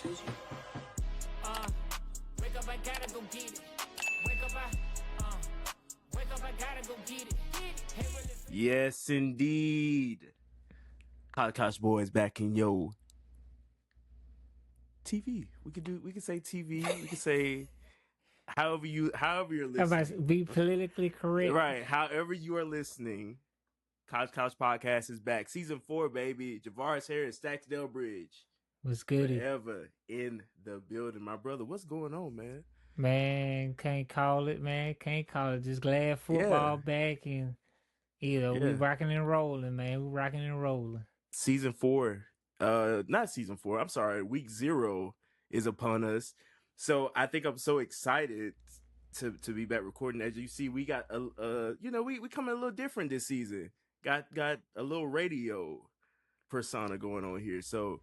Wake up, I gotta go get it. Wake up, I gotta go get it. Yes, indeed. College Boys back in yo TV. We could say TV. We could say however you're How about listening. be politically correct? Right. However you are listening. College Podcast is back. Season 4, baby. Javaris Harris, Stacksdale Bridge. Was goody. Forever in the building. My brother, what's going on, man? Man, can't call it, man. Can't call it. Just glad football back and we rocking and rolling, man. We rocking and rolling. Season 4. Not season 4. I'm sorry. Week 0 is upon us. So I think I'm so excited to be back recording. As you see, we got we coming a little different this season. Got a little radio persona going on here. So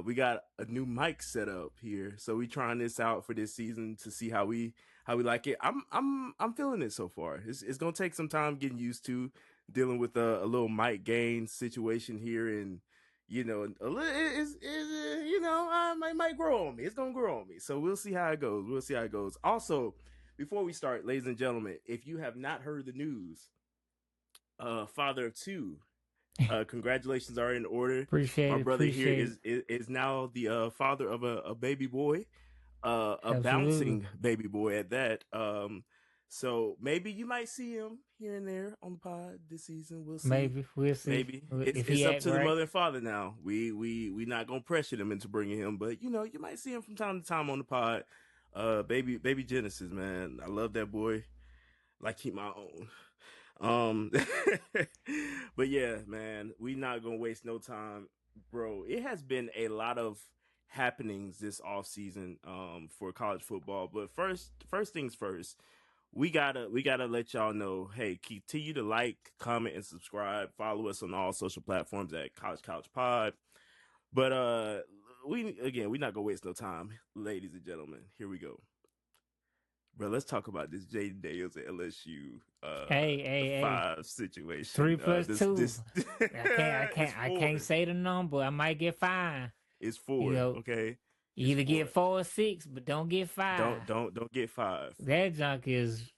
we got a new mic set up here. So we trying this out for this season to see how we like it. I'm feeling it so far. It's gonna take some time getting used to dealing with a little mic gain situation here, and might grow on me. It's gonna grow on me. So we'll see how it goes. Also, before we start, ladies and gentlemen, if you have not heard the news, father of 2. Congratulations are in order. My brother here is now the father of a baby boy, a bouncing baby boy at that. So maybe you might see him here and there on the pod this season. We'll see. Maybe we'll see. Maybe it's up to the mother and father now. We not gonna pressure them into bringing him, but you might see him from time to time on the pod. Baby Genesis, man, I love that boy. Like keep my own. But yeah, man, we not gonna waste no time, bro. It has been a lot of happenings this off season for college football. But first things first, we gotta let y'all know, hey, continue to like, comment, and subscribe. Follow us on all social platforms at College Pod. But we not gonna waste no time, ladies and gentlemen. Here we go. Bro, let's talk about this Jayden Daniels LSU 5 situation. 3 + 2. I can't say the number. I might get fined. It's 4. Okay. You either get 4 or 6, but don't get 5. Don't get 5. That junk is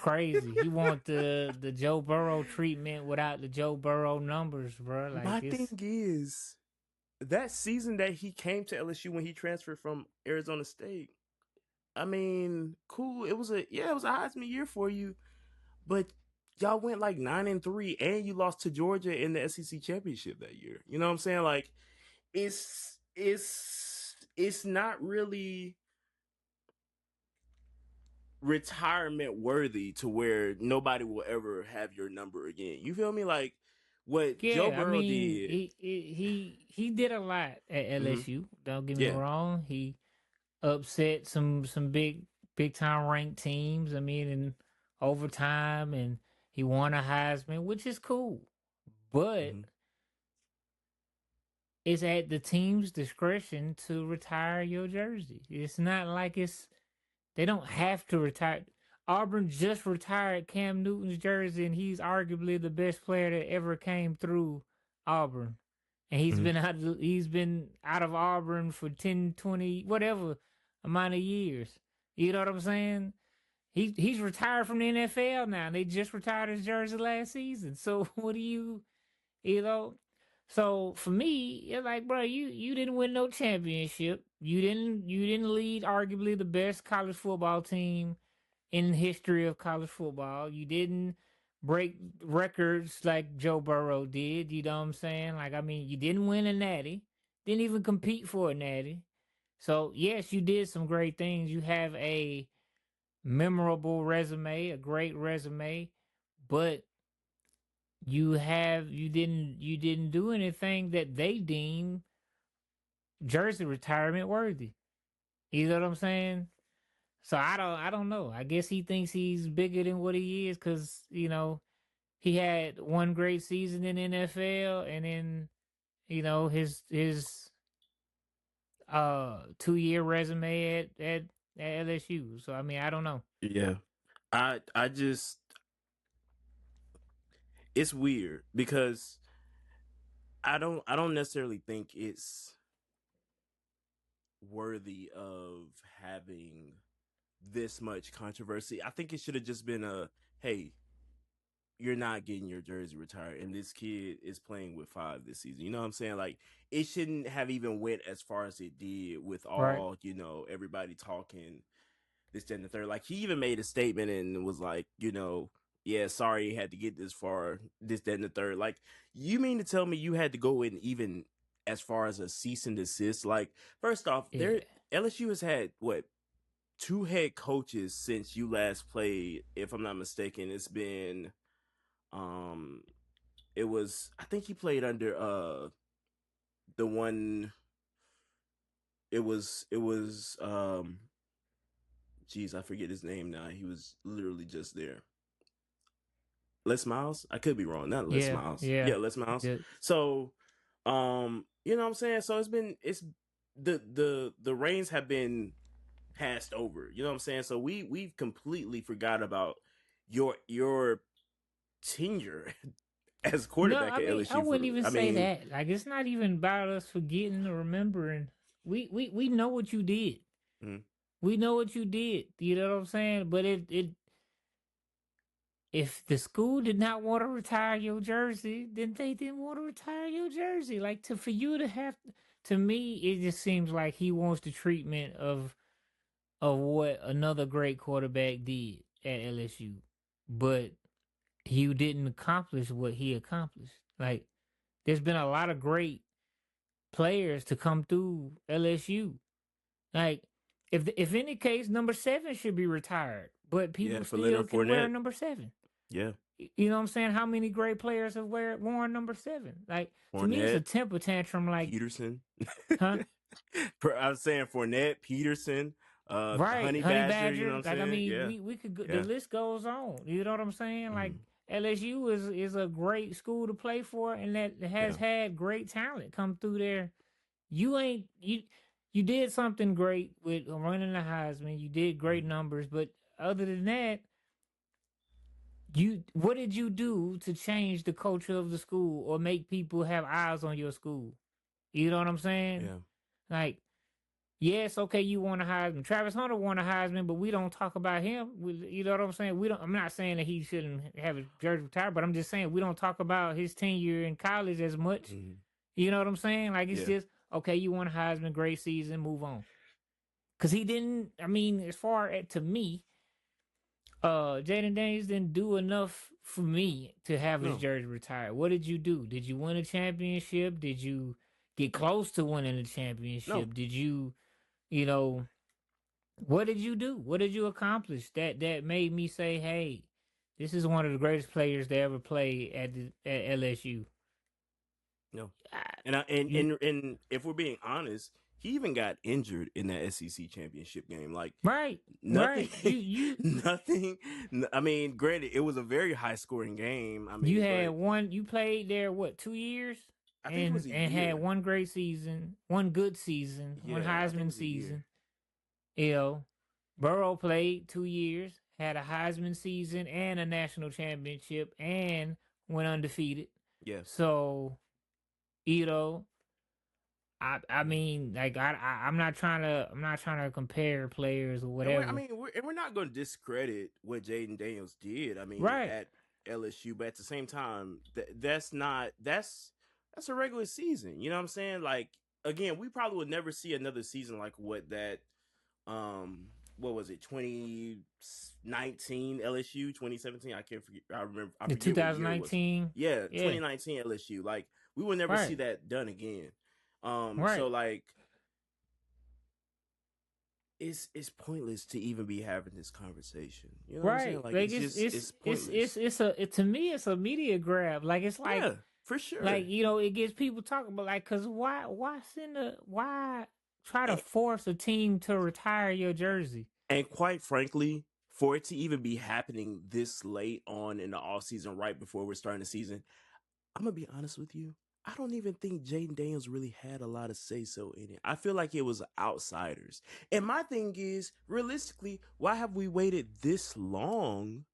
crazy. You want the Joe Burrow treatment without the Joe Burrow numbers, bro. Like, my thing is that season that he came to LSU when he transferred from Arizona State. I mean, cool. It was a Heisman year for you, but y'all went like 9-3, and you lost to Georgia in the SEC championship that year. You know what I'm saying? Like, it's not really retirement worthy to where nobody will ever have your number again. You feel me? Like what Joe Burrow did. He did a lot at LSU. Don't get me wrong. He upset some big time ranked teams. I mean, in overtime, and he won a Heisman, which is cool. But it's at the team's discretion to retire your jersey. It's not like they don't have to retire. Auburn just retired Cam Newton's jersey, and he's arguably the best player that ever came through Auburn. And he's been out of Auburn for 10, 20, whatever amount of years. You know what I'm saying? He's retired from the NFL now. They just retired his jersey last season. So what do you know? So for me, it's like, bro, you didn't win no championship. You didn't lead arguably the best college football team in the history of college football. You didn't break records like Joe Burrow did. You know what I'm saying? Like, I mean, you didn't win a natty. Didn't even compete for a natty. So yes, you did some great things. You have a memorable resume, a great resume, but you didn't do anything that they deem jersey retirement worthy. You know what I'm saying? So I don't know. I guess he thinks he's bigger than what he is because, he had one great season in NFL, and then, his 2-year resume at LSU. So I mean, I don't know. Yeah. I just, it's weird because I don't necessarily think it's worthy of having this much controversy. I think it should have just been a, hey, you're not getting your jersey retired, and this kid is playing with 5 this season. You know what I'm saying? Like, it shouldn't have even went as far as it did with Right. all, everybody talking this, that, and the third. Like, he even made a statement and was like, yeah, sorry he had to get this far, this, that, and the third. Like, you mean to tell me you had to go in even as far as a cease and desist? Like, first off, Yeah. LSU has had what, 2 head coaches since you last played, if I'm not mistaken. It's been it was, I think he played under the one, it was geez, I forget his name now. He was literally just there. Les Miles? I could be wrong. Not Les Yeah. Miles. Yeah. Yeah, Les Miles. Good. So, you know what I'm saying? So it's the reins have been passed over. You know what I'm saying? So we've completely forgot about your tenure as No, quarterback I at mean, I LSU. wouldn't even say that. Like, it's not even about us forgetting or remembering. We know what you did. Mhm. We know what you did. You know what I'm saying? But if the school did not want to retire your jersey, then they didn't want to retire your jersey. Like, for you to have, to me, it just seems like he wants the treatment of what another great quarterback did at LSU, but he didn't accomplish what he accomplished. Like, there's been a lot of great players to come through LSU. Like, if any case, number 7 should be retired, but Yeah, people for still Leonard can wear Fournette. number 7. Yeah, You know what I'm saying? How many great players have worn number 7? Like, to me, it's a Fournette, temper tantrum. Like, Peterson. huh? I was saying Fournette, Peterson, Right, Honey Honey Badger. You know Badger. what I'm Like, I saying? mean, Yeah, we could go, the yeah. list goes on. You know what I'm saying? Like, Mm, LSU is a great school to play for, and that has yeah. had great talent come through there. You ain't you did something great with running the Heisman. You did great Mm. numbers, but other than that, what did you do to change the culture of the school or make people have eyes on your school? You know what I'm saying? Yeah. Like, yes, okay, you won a Heisman. Travis Hunter won a Heisman, but we don't talk about him. You know what I'm saying? We don't. I'm not saying that he shouldn't have his jersey retired, but I'm just saying we don't talk about his tenure in college as much. Mm, You know what I'm saying? Like, it's yeah. just okay. You won a Heisman, great season, move on. Because he didn't. I mean, as far as to me, Jayden Daniels didn't do enough for me to have his No. jersey retired. What did you do? Did you win a championship? Did you get close to winning a No. championship? Did you, you know, what did you do? What did you accomplish that made me say, "Hey, this is one of the greatest players to ever play at LSU"? No. I, And I, you and if we're being honest, he even got injured in that SEC championship game. Like, right, nothing, right. You nothing. I mean, granted, it was a very high scoring game. I you mean, had but one. You played there what 2 years, I think it was and a had year. one great season, one good season, one Yeah, I think it Heisman was a year. season. You know, Burrow played 2 years, had a Heisman season and a national championship, and went undefeated. Yeah. So, you know, I Yeah. mean, like, I'm not trying to compare players or And I whatever. mean, we're not going to discredit what Jayden Daniels did. I mean, Right. at LSU, but at the same time, that's a regular season. You know what I'm saying? Like, again, we probably would never see another season like um what was it, 2019 LSU, 2017, I can't forget, I The forget what year it was. 2019. Yeah, Yeah. 2019 LSU. Like, we will never see Right. that done again. So, Right. like, it's pointless to even be having this conversation. You know what I'm saying? Right. Like, Like, it's just it's pointless. to me it's a media grab. Like, it's Yeah, for sure. like, it gets people talking about, like, cuz why try to And, force a team to retire your jersey? and quite frankly, for it to even be happening this late on in the off season, right before we're starting the season, I'm gonna be honest with you. I don't even think Jayden Daniels really had a lot of say so in it. I feel like it was outsiders. And my thing is, realistically, why have we waited this long?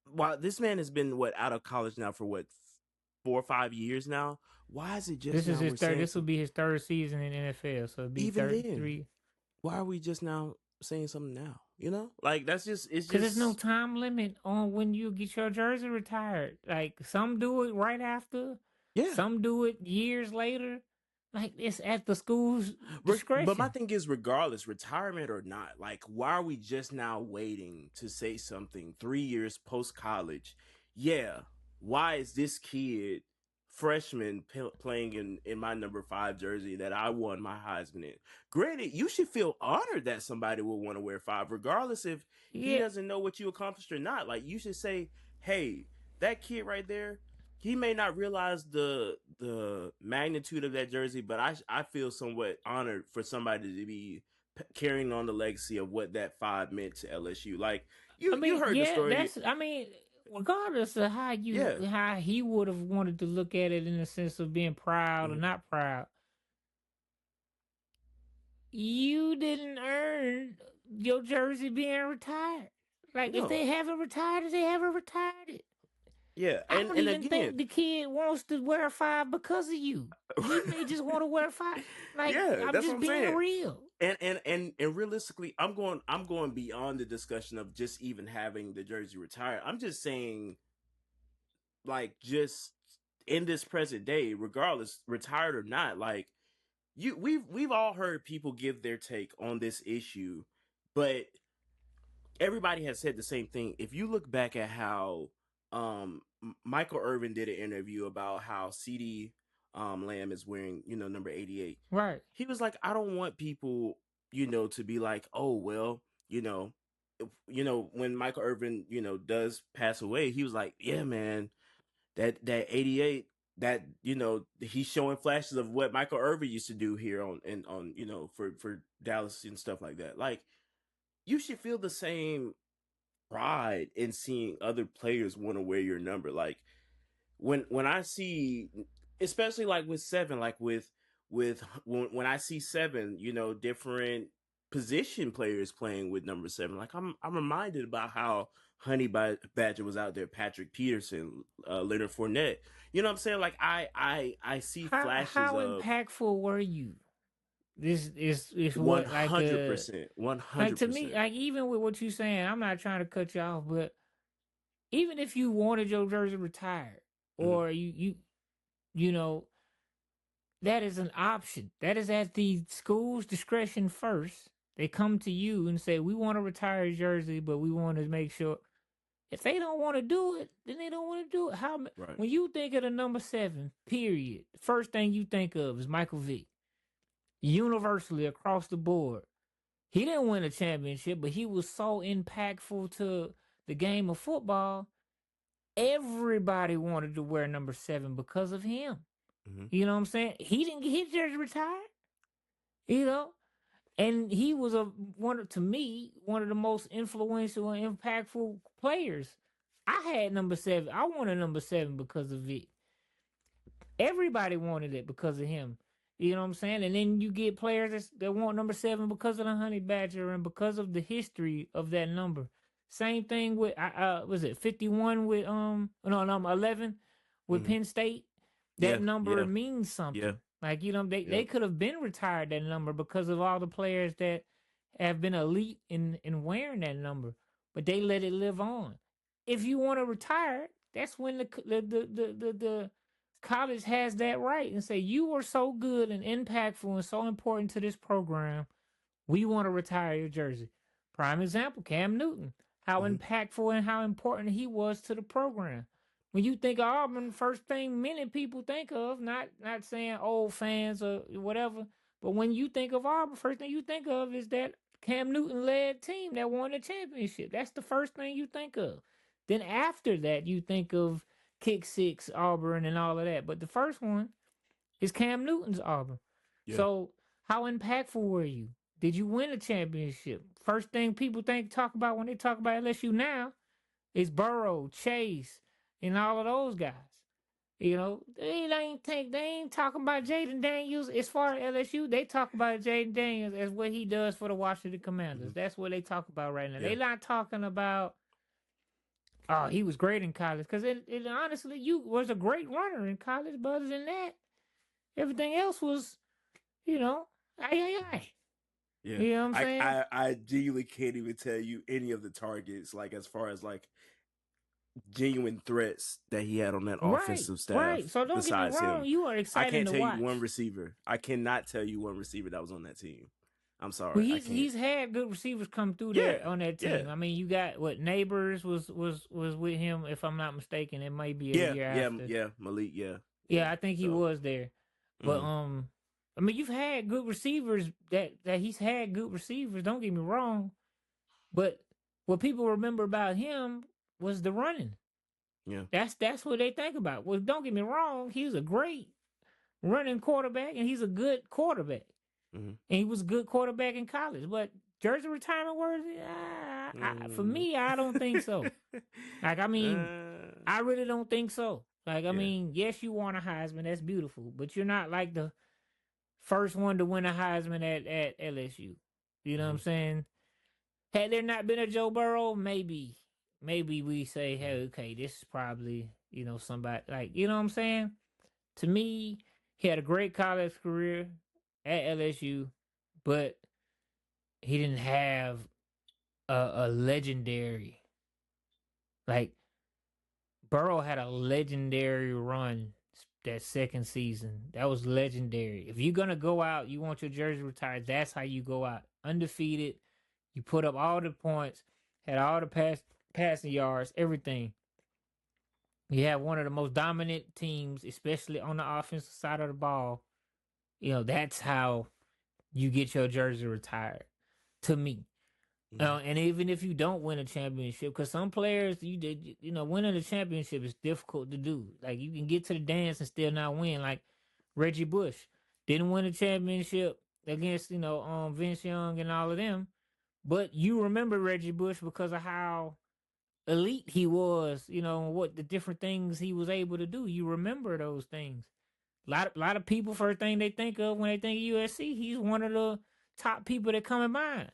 While this man has been out of college now for what, 4 or 5 years now. Why is it just This is now his we're third. saying This will something? be his third season in NFL, so it'd be Even then, 3. why are we just now saying something now? You know, like that's just it's Cause there's no just time limit on when you get your jersey retired. Like some do it right after, yeah. some do it years later. Like it's at the school's But my discretion. thing is, regardless, retirement or not, like, why are we just now waiting to say something 3 years post college? Yeah, why is this kid freshman playing in my number 5 jersey that I won my Heisman in? Granted, you should feel honored that somebody would want to wear 5, regardless if he Yeah, doesn't know what you accomplished or not. Like, you should say, hey, that kid right there, he may not realize the magnitude of that jersey, but I feel somewhat honored for somebody to be carrying on the legacy of what that 5 meant to LSU. Like I you mean, heard the yeah, story. that's. I mean, regardless of Yeah. how he would have wanted to look at it in the sense of being proud or Mhm. not proud, you didn't earn your jersey being retired. Like if No. they haven't retired it, they haven't retired it. Yeah. I don't And even again, think the kid wants to wear 5 because of you. He may just want to wear 5. Like yeah, I'm that's what just I'm being saying. real. And realistically, I'm going beyond the discussion of just even having the jersey retired. I'm just saying, like, just in this present day, regardless, retired or not, like, we've all heard people give their take on this issue, but everybody has said the same thing. If you look back at how Michael Irvin did an interview about how CD Lamb is wearing, number 88. Right. He was like, I don't want people, to be like, oh well, when Michael Irvin, does pass away, he was like, yeah, man, that 88, that he's showing flashes of what Michael Irvin used to do here on for Dallas and stuff like that. Like, you should feel the same pride in seeing other players want to wear your number. Like, when I see, especially like with 7, like with when I see 7, different position players playing with number 7, like I'm reminded about how Honey Badger was out there, Patrick Peterson, Leonard Fournette. You know what I'm saying? Like, I see flashes How of impactful were you? This is one what hundred percent, one like hundred to me, percent. like even with what you saying, I'm not trying to cut you off, but even if you wanted your jersey retired Mhm. or you know, that is an option. That is at the school's discretion first. They come to you and say, "We want to retire his jersey, but we want to make sure." If they don't want to do it, then they don't want to do it. Right. When you think of the number 7, period, the first thing you think of is Michael Vick. Universally across the board, he didn't win a championship, but he was so impactful to the game of football. Everybody wanted to wear number 7 because of him. Hmm. You know what I'm saying? He didn't get his jersey retired. You know, and he was to me one of the most influential and impactful players. I had number 7. I wanted number 7 because of it. Everybody wanted it because of him. You know what I'm saying? And then you get players that want number 7 because of the Honey Badger and because of the history of that number. Same thing with was it 51 with no, number 11 with Hmm. Penn State. Yeah, That number yeah, means yeah, something. Like yeah. they could have been retired that number because of all the players that have been elite in wearing that number, but they let it live on. If you want to retire, that's when the college has that right and say you were so good and impactful and so important to this program, we want to retire your jersey. Prime example, Cam Newton, how Hmm. impactful and how important he was to the program. When you think of Auburn, first thing many people think of, not saying old fans or whatever, but when you think of Auburn, first thing you think of is that Cam Newton led team that won the championship. That's the first thing you think of. Then after that, you think of Kick Six, Auburn, and all of that. But the first one is Cam Newton's Auburn. Yeah. So how impactful were you? Did you win a championship? First thing people talk about when they talk about LSU now is Burrow, Chase, and all of those guys. You know, they ain't talking about Jayden Daniels as far as LSU. They talk about Jayden Daniels as what he does for the Washington Commanders. Hmm. That's what they talk about right now. Yeah. They not talking about Oh, he was great in college. Because honestly, you was a great runner in college. But other than that, everything else was, you know, aye. Yeah, You know what I'm I, saying? I genuinely can't even tell you any of the targets, like as far as like genuine threats that he had on that Right, offensive staff right. So don't get me besides wrong. him. You are I exciting can't to tell you watch. one receiver. I cannot tell you one receiver that was on that team. I'm Well, sorry, I can't. he's had good receivers come through Yeah, there on that yeah, team. I mean, you got what Neighbors was with him, if I'm not mistaken. It might be a yeah, year yeah, after. yeah. Malik, yeah, yeah. Yeah, I think he So, was there. But mhm. I mean, you've had good receivers that he's had good receivers. Don't get me wrong, but what people remember about him was the running. Yeah, That's what they think about. Well, don't get me wrong, he's a great running quarterback, and he's a good quarterback. mm-hmm. And he was a good quarterback in college. But jersey retirement worthy? For me, I don't think so. Like, I mean, I really don't think so. Like, I yeah, mean, yes, you won a Heisman. That's beautiful. But you're not like the first one to win a Heisman at LSU. You know what I'm mm-hmm. saying? Had there not been a Joe Burrow, maybe we say, hey, okay, this is probably, somebody, like, you know what I'm saying? To me, he had a great college career at LSU, but he didn't have a legendary, like, Burrow had a legendary run that second season. That was legendary. If you're gonna go out, you want your jersey retired. That's how you go out, undefeated. You put up all the points, had all the passing yards, everything. You have one of the most dominant teams, especially on the offensive side of the ball. That's how you get your jersey retired. To me. Mm-hmm. And even if you don't win a championship, because some players, winning a championship is difficult to do. Like, you can get to the dance and still not win. Like Reggie Bush didn't win a championship against Vince Young and all of them, but you remember Reggie Bush because of how elite he was. What the different things he was able to do. You remember those things. Lot of people, first thing they think of when they think of USC, he's one of the top people that come in mind.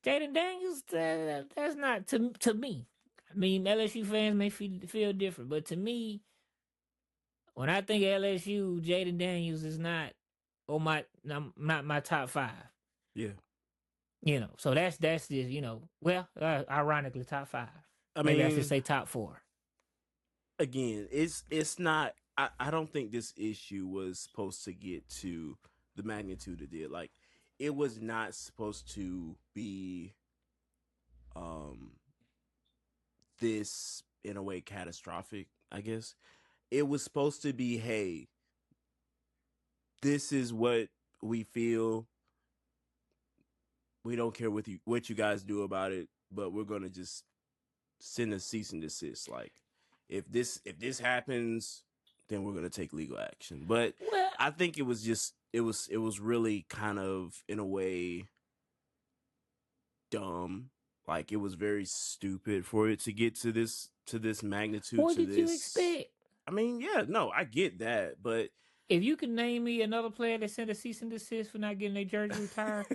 Jayden Daniels, that's not to me. I mean, LSU fans may feel different, but to me, when I think of LSU, Jayden Daniels is not not my top five. Yeah. So that's just well, ironically top five. I Maybe I should mean, say top four. again, it's not. I don't think this issue was supposed to get to the magnitude it did. Like, it was not supposed to be this in a way catastrophic, I guess. It was supposed to be, hey, this is what we feel. We don't care what you guys do about it, but we're gonna just send a cease and desist. Like, if this happens, then we're gonna take legal action. But Well, I think it was just it was really kind of, in a way, dumb. Like, it was very stupid for it to get to this magnitude. what To did you this, expect? I mean, yeah, no, I get that, but If you can name me another player that sent a cease and desist for not getting their jersey retired,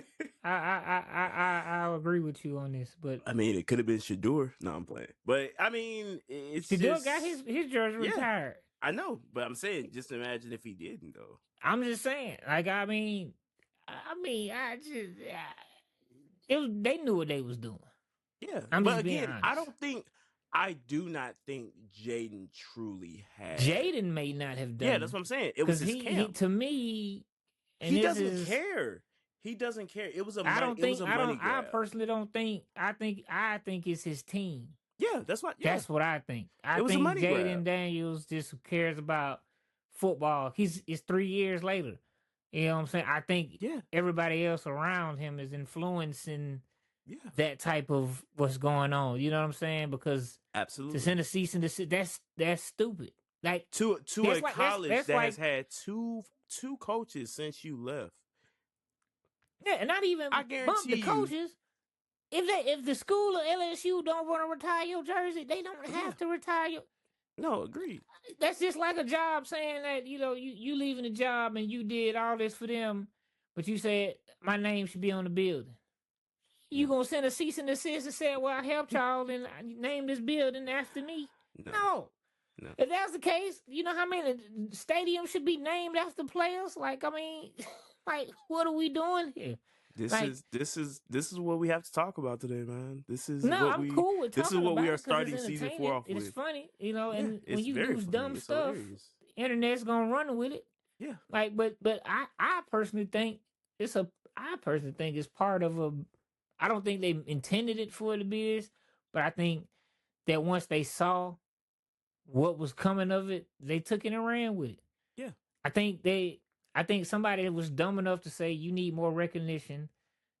I'll agree with you on this. But I mean, it could have been Shador. No, I'm playing. But I mean, it's Shador just, got his jersey retired. I know, but I'm saying, just imagine if he didn't, though. I'm just saying, like, I mean, they knew what they was doing. Yeah, I'm but just being again, honest. I do not think Jayden truly had. Jayden may not have done. Yeah, that's what I'm saying. It was his he camp. to me, and He this doesn't is care. He doesn't care. It was a I don't it was think a I money don't I grab. personally don't think I think it's his team. Yeah, that's what. Yeah, That's what I think. I it was a think money Jayden grab. Daniels just cares about football. It's 3 years later. You know what I'm saying? I think Yeah, everybody else around him is influencing yeah, that type of what's going on. You know what I'm saying? Because to absolutely. send a cease and desist, that's stupid. Like, To a college that's that like, has had two coaches since you left. yeah, and not even I bump the guarantee you. coaches. If the school or LSU don't want to retire your jersey, they don't Yeah. have to retire your. No, agreed. That's just like a job saying that you leaving a job and you did all this for them, but you said my name should be on the building. You gonna send a cease and desist and say, "Well, I helped y'all and I named this building after me"? No, No. no. If that's the case, you know how many stadiums should be named after players? Like, I mean, like, what are we doing here? This Like, is this is what we have to talk about today, man. This is no, what I'm cool with this is talking what we about are it because it's starting season 4 entertainment. off It's with. funny, you know. Yeah, And when it's you very do funny. dumb It's stuff, hilarious. internet's gonna run with it. Yeah. Like, but I personally think I personally think it's part of a. I don't think they intended it for it to be this, but I think that once they saw what was coming of it, they took it and ran with it. Yeah. I think somebody was dumb enough to say you need more recognition,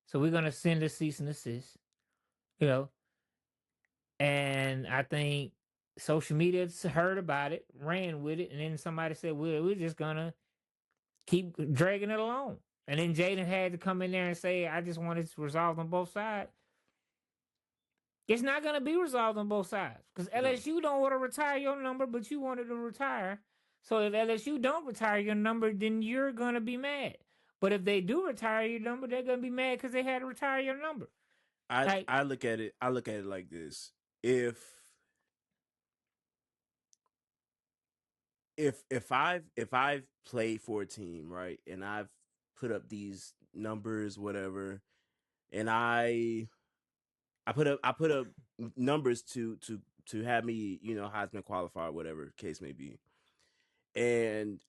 so we're gonna send a cease and desist. You know, and I think social media heard about it, ran with it, and then somebody said, "Well, we're just gonna keep dragging it along." And then Jayden had to come in there and say, "I just want it resolved on both sides." It's not going to be resolved on both sides because No. LSU don't want to retire your number, but you wanted to retire. So if LSU don't retire your number, then you're going to be mad. But if they do retire your number, they're going to be mad because they had to retire your number. I look at it like this. If I've played for a team, right, and I've put up these numbers, whatever, and I put up numbers to have me, you know, Heisman qualified, whatever case may be, and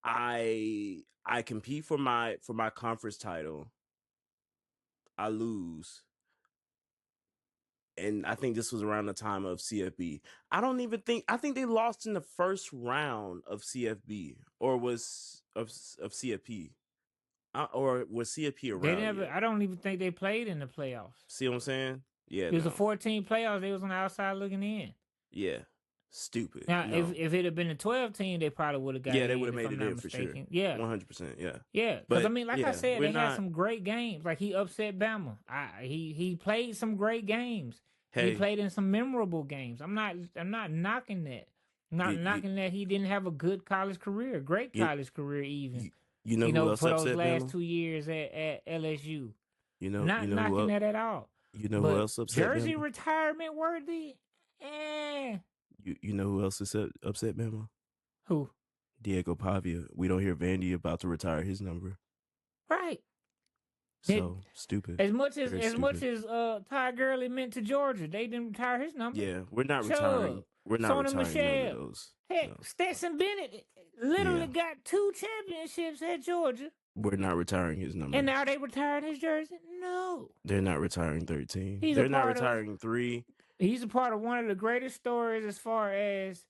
I compete for my conference title, I lose. And I think this was around the time of CFB. I think they lost in the first round of CFB or was of CFP. Or was CFP They around never. yet? I don't even think they played in the playoffs. See what I'm saying? Yeah, It was no. a 14 playoffs. They was on the outside looking in. Yeah. Stupid. Now, No. if it had been a 12 team, they probably would have got Yeah, they in. would have If made I'm it not in for sure. mistaken, yeah, 100%. Yeah. yeah. Because But I mean, like I yeah, said, we're they had not. some great games. Like he upset Bama. He played some great games. He Hey, played in some memorable games. I'm not knocking that. I'm not you you knocking that he didn't have a good college career, great you, college career even. you know You who know, else for those upset last Bama? 2 years at LSU. You Not know knocking that at all. you know who But else upset jersey Bama? retirement worthy? Eh. You know who else upset Bama? Who? Diego Pavia. We don't hear Vandy about to retire his number. Right. So stupid. As much Very as stupid. Ty Gurley meant to Georgia, they didn't retire his number. Yeah, we're not Chubb, retiring. We're not Sony retiring none of Michelle, those. heck, No. Stetson Bennett literally Yeah, got 2 championships at Georgia, we're not retiring his number. and now they retired his jersey. No, They're not retiring 13. he's a They're not part of. retiring 3. He's a part of one of the greatest stories as far as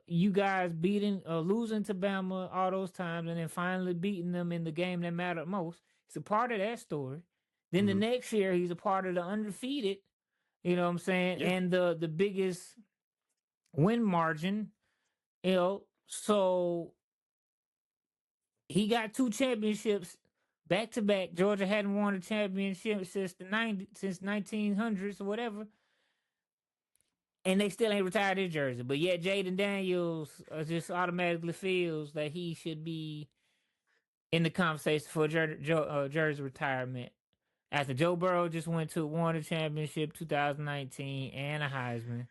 you guys losing to Bama all those times and then finally beating them in the game that mattered most. He's a part of that story. Then the next year he's a part of the undefeated, you know what I'm saying, Yeah. and the biggest win margin, you know. So he got 2 championships back to back. Georgia hadn't won a championship since 1900s or whatever. And they still ain't retired his jersey. But yet Jayden Daniels just automatically feels that he should be in the conversation for jersey retirement. After Joe Burrow just won a championship 2019 and a Heisman.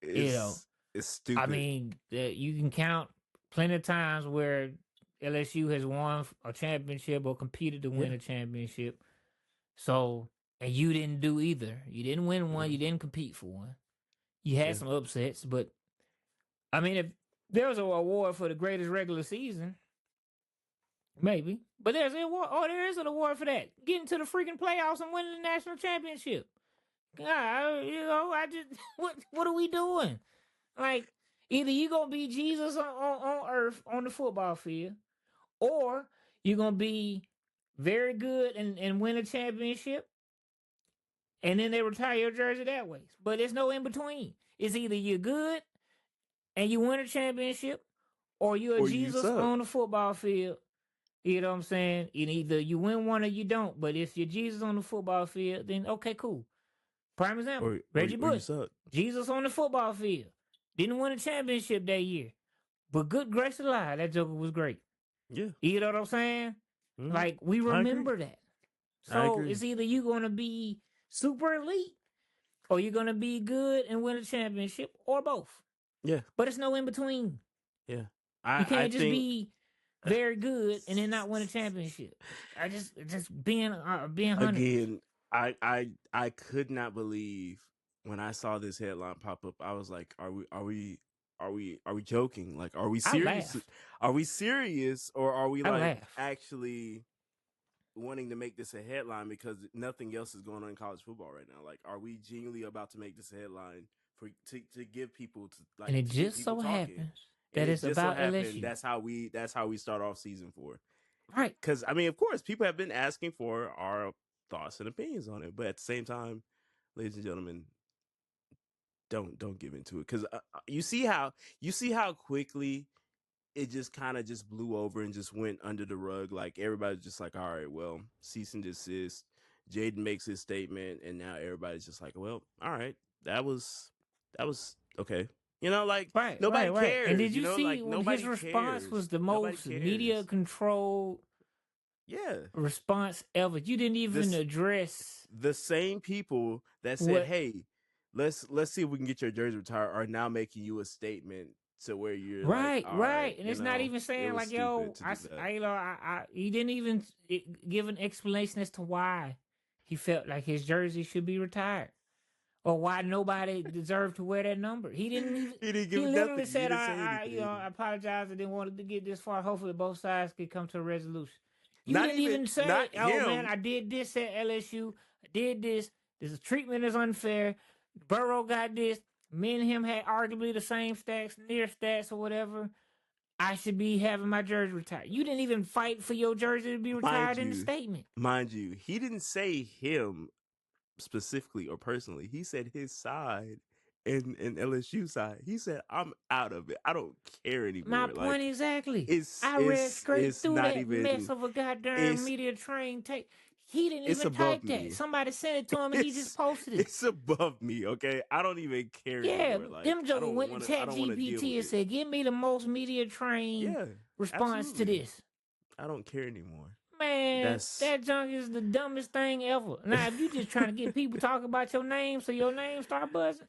It's stupid. I mean, you can count plenty of times where LSU has won a championship or competed to win a championship. So, and you didn't do either. You didn't win one. You didn't compete for one. You had some upsets, but I mean, if there was an award for the greatest regular season, maybe. But there's an award. Oh, there is an award for that. Getting to the freaking playoffs and winning the national championship. God, I just what are we doing? Like, either you gonna be Jesus on earth on the football field, or you're gonna be very good and win a championship, and then they retire your jersey that way. But there's no in between. It's either you're good and you win a championship, or you're Or Jesus on the football field. You know what I'm saying? And either you win one or you don't. But if you're Jesus on the football field, then okay, cool. Prime example, Reggie Bush, Jesus on the football field. Didn't win a championship that year. But good grace alive, that joker was great. Yeah. You know what I'm saying? Mhm. Like, we remember that. I So agree. it's either you going to be super elite or you're going to be good and win a championship or both. Yeah, But it's no in between. yeah. You I can't just think be very good and then not win a championship. I just being honest. again, I could not believe when I saw this headline pop up. I was like, are we joking? Like, are we I serious? laughed. Are we serious, or are we I like laughed. actually wanting to make this a headline because nothing else is going on in college football right now? Like, are we genuinely about to make this a headline to give people And it to get just people so talking? happens And that it it's just so about happened LSU. that's how we start off season 4. Right. Because I mean, of course, people have been asking for our thoughts and opinions on it, but at the same time, ladies and gentlemen, don't give into it because you see how quickly it just kind of just blew over and just went under the rug. Like everybody's just like, all right, well, cease and desist. Jayden makes his statement, and now everybody's just like, well, all right, that was okay. Like nobody Right. And cares. did you see Like when his nobody response cares. was the Nobody most media cares. controlled Yeah. response ever? You didn't even This address the same people that said, what. "Hey, let's see if we can get your jersey retired," are now making you a statement to where you're like, Right, "All right, right, and it's not even it saying was like, stupid yo, to do that." he didn't even give an explanation as to why he felt like his jersey should be retired or why nobody deserved to wear that number. He didn't even. He didn't He give literally nothing. He said, didn't say I anything. apologize. I didn't want to get this far. Hopefully, both sides could come to a resolution." You Not didn't even say, not "Oh man, him. I did this at LSU. I did this. This treatment is unfair. Burrow got this. Me and him had arguably the same stats, near stats, or whatever. I should be having my jersey retired." You didn't even fight for your jersey to be Mind retired in the you, statement. he didn't say him specifically or personally. He said his side and LSU side. He said, "I'm out of it. I don't care My anymore." point Like exactly. it's I read it's straight it's through not that mess even of a goddamn it's media train tape. He didn't it's even above type that. me. Somebody sent it to him and he just It's posted it. it's above me, okay? I don't even care Yeah, anymore. Like them Joker went to I Chat don't want to deal GPT with and it. said, "Give me the most media trained Yeah, response to absolutely. this." I don't care anymore. Man, That's that junk is the dumbest thing ever. Now, if you just trying to get people talking about your name so your name start buzzing,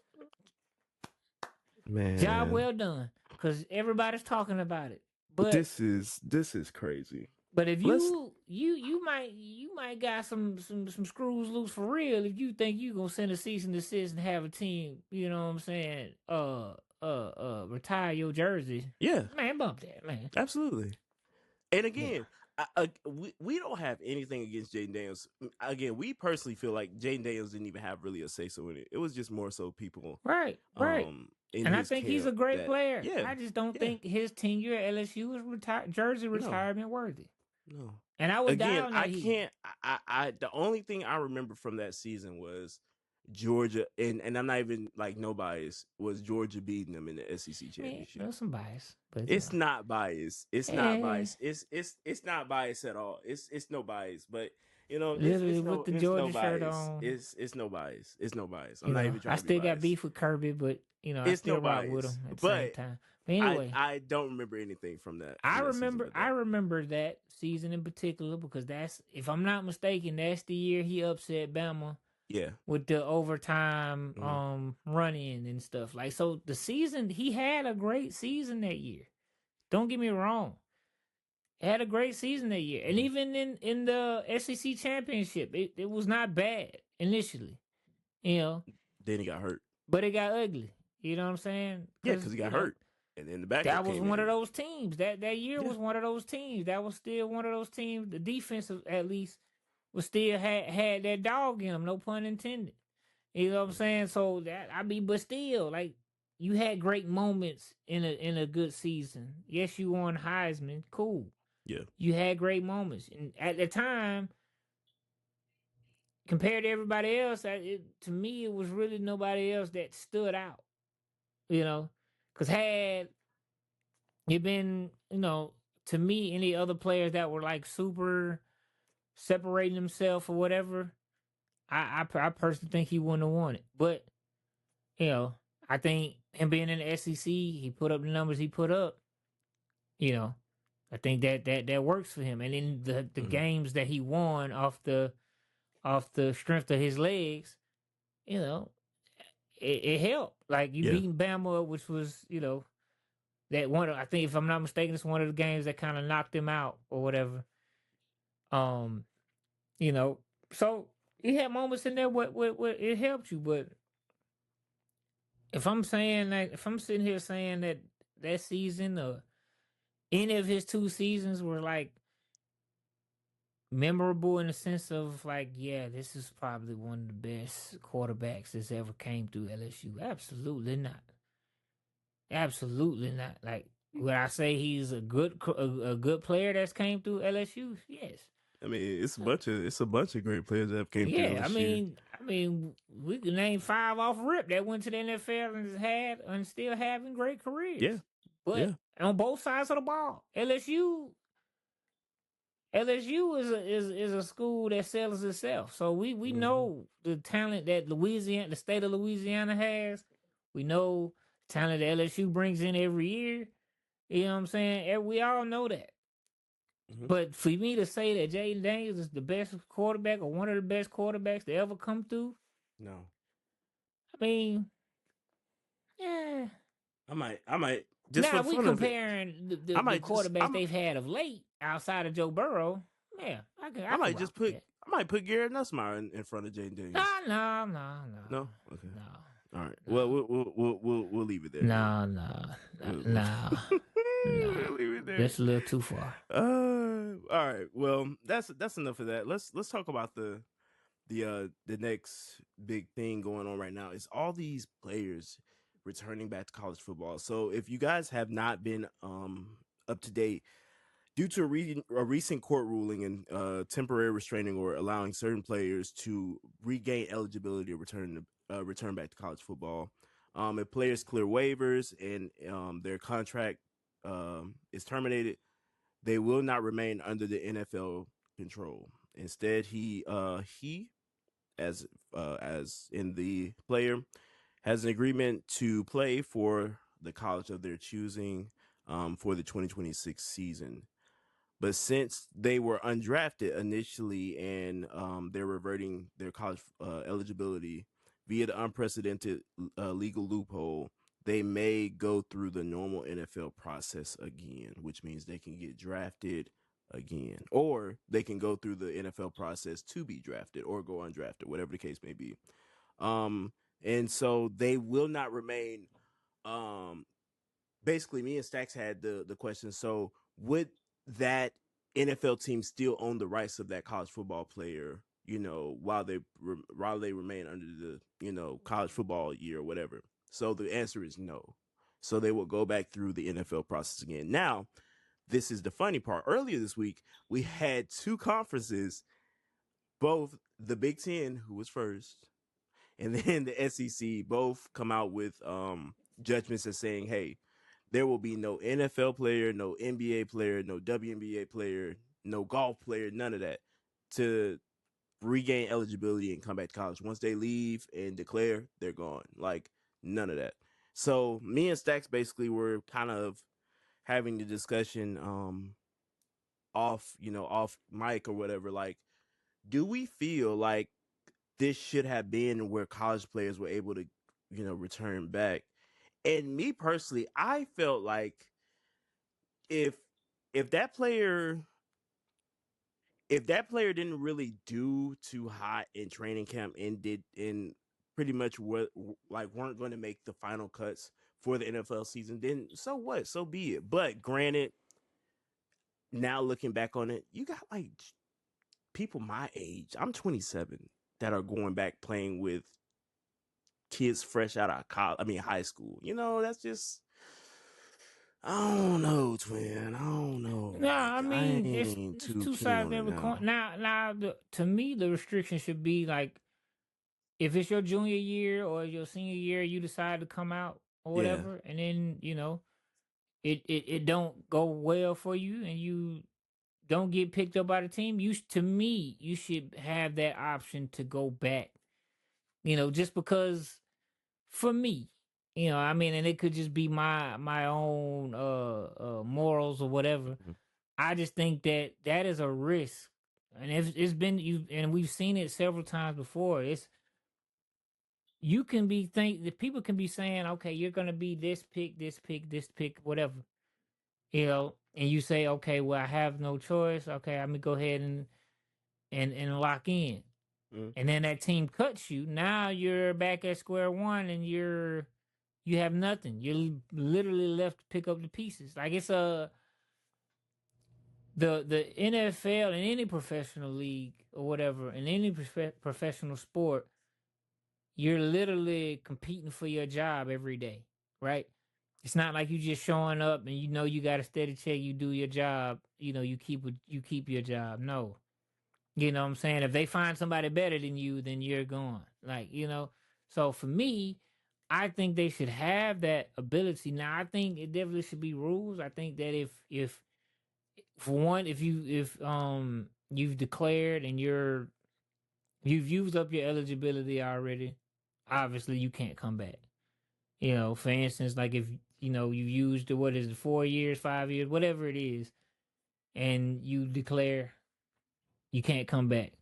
job man. well done. Because everybody's talking about it. But This is crazy. if Let's you might got some screws loose for real if you think you gonna send a cease and desist and have a team, you know what I'm saying, retire your jersey. yeah, Man, bump that, man. absolutely. And Yeah. again, we don't have anything against Jayden Daniels. Again, we personally feel like Jayden Daniels didn't even have really a say so in it. It was just more so people Right. in And I his think he's a camp great that player. yeah, I just don't yeah. think his tenure at LSU is jersey No. retirement worthy. No. And I would die Again, on I that hill. can't I the only thing I remember from that season was Georgia and I'm not even like no bias was Georgia beating them in the SEC I mean, championship. there's some bias, but It's not bias. It's not eh, bias. It's not bias at all. It's no bias. But literally with the it's no Georgia shirt bias. on. It's no bias. It's no bias. I'm not even I trying to be still got biased. beef with Kirby, but I It's still no rock with bias. him at the same But time. But anyway, I don't remember anything from that season but I that. remember that season in particular because that's, if I'm not mistaken, that's the year he upset Bama Yeah. with the overtime Mhm. run in and stuff. Like, so the season, he had a great season that year. Don't get me wrong. He had a great season that year. And Mhm. even in the SEC championship, it was not bad initially, Then he got hurt. but it got ugly. You know what I'm saying? Yeah, Because, because he got hurt. And then the backup that was came one of in. those teams. That year Yeah. was one of those teams. That was still one of those teams. The defensive, at least, was still had that dog in them. No pun intended. You know what I'm saying? So but still, like, you had great moments in a good season. Yes, you won Heisman. Cool. Yeah. You had great moments, and at the time, compared to everybody else, to me, it was really nobody else that stood out. Because had it been, to me, any other players that were like super separating themselves or whatever, I personally think he wouldn't have won it. But I think him being in the SEC, he put up the numbers he put up. I think that works for him. And in the Mhm. games that he won off the off the strength of his legs, you know, it helped. Like you Yeah. beating Bama, which was, that one. I think if I'm not mistaken, it's one of the games that kind of knocked him out or whatever. Um, you know, so he had moments in there what it helped you, but if I'm saying that, if I'm sitting here saying that that season or any of his 2 seasons were like memorable in the sense of like, yeah, this is probably one of the best quarterbacks that's ever came through LSU. Absolutely not. Absolutely not. Like, would I say he's a good player that's came through LSU? Yes. I mean, it's a bunch of great players that have came through Yeah, I LSU. mean, we can name 5 off rip that went to the NFL and has had and still having great careers. Yeah, But yeah. on both sides of the ball, LSU is a school that sells itself. So we know the talent that the state of Louisiana has. We know the talent that LSU brings in every year. You know what I'm saying? We all know that. Mhm. But for me to say that Jayden Daniels is the best quarterback or one of the best quarterbacks to ever come through, No, I mean, yeah. I might just for Now the we fun of it. comparing I the might just, quarterbacks they've had of late outside of Joe Burrow. Yeah, I I can might rock just with put, that. I might put Garrett Nussmeier in front of Jayden No, Daniels. no, no, No, okay, no, all right. no, Well, we'll leave it there. no, no, We'll, no, no. we'll leave it there. That's a little too far. All right. Well, that's enough of that. Let's talk about the next big thing going on right now is all these players returning back to college football. So if you guys have not been up to date, due to a recent court ruling and temporary restraining or allowing certain players to regain eligibility to return back to college football, if players clear waivers and their contract is terminated, they will not remain under the NFL control. Instead, he as in the player has an agreement to play for the college of their choosing for the 2026 season. But since they were undrafted initially and they're reverting their college eligibility via the unprecedented legal loophole, they may go through the normal NFL process again, which means they can get drafted again, or they can go through the NFL process to be drafted or go undrafted, whatever the case may be. And so they will not remain. Basically, me and Stacks had the question. So would that NFL team still own the rights of that college football player? While they remain under the college football year or whatever. So the answer is no. So they will go back through the NFL process again. Now, this is the funny part. Earlier this week, we had 2 conferences, both the Big Ten, who was first, and then the SEC, both come out with judgments as saying, hey, there will be no NFL player, no NBA player, no WNBA player, no golf player, none of that to regain eligibility and come back to college. Once they leave and declare, they're gone. Like, none of that. So me and Stacks basically were kind of having the discussion off mic or whatever. Like, do we feel like this should have been where college players were able to, return back? And me personally, I felt like if if that player didn't really do too hot in training camp and did and pretty much weren't going to make the final cuts for the NFL season, then so what? So be it. But granted, now looking back on it, you got like people my age. I'm 27 that are going back playing with kids fresh out of high school. That's just I don't know, twin. I don't know. No, Like I I mean ain't it's too 2 keen sides on to it every now. coin. Now, to me, the restriction should be like if it's your junior year or your senior year, you decide to come out or Yeah. whatever, and then it don't go well for you, and you don't get picked up by the team. To me, you should have that option to go back. Just because for me, I mean, and it could just be my own morals or whatever. Mhm. I just think that is a risk and it's been you, and we've seen it several times before. It's you can be think that people can be saying, okay, you're gonna be this pick, this pick, this pick, whatever, and you say, okay, well, I have no choice. Okay, I'm gonna go ahead and lock in, Mm. and then that team cuts you. Now you're back at square one, and you have nothing. You're literally left to pick up the pieces. Like it's the NFL in any professional league or whatever in any professional sport, you're literally competing for your job every day, right? It's not like you just showing up and you got a steady check, you do your job, you keep your job. No, you know what I'm saying. If they find somebody better than you, then you're gone. So for me, I think they should have that ability. Now, I think it definitely should be rules. I think that if for one, if you've declared and you've used up your eligibility already, obviously you can't come back. For instance, like if you used what is it, 4 years, 5 years, whatever it is, and you declare you can't come back.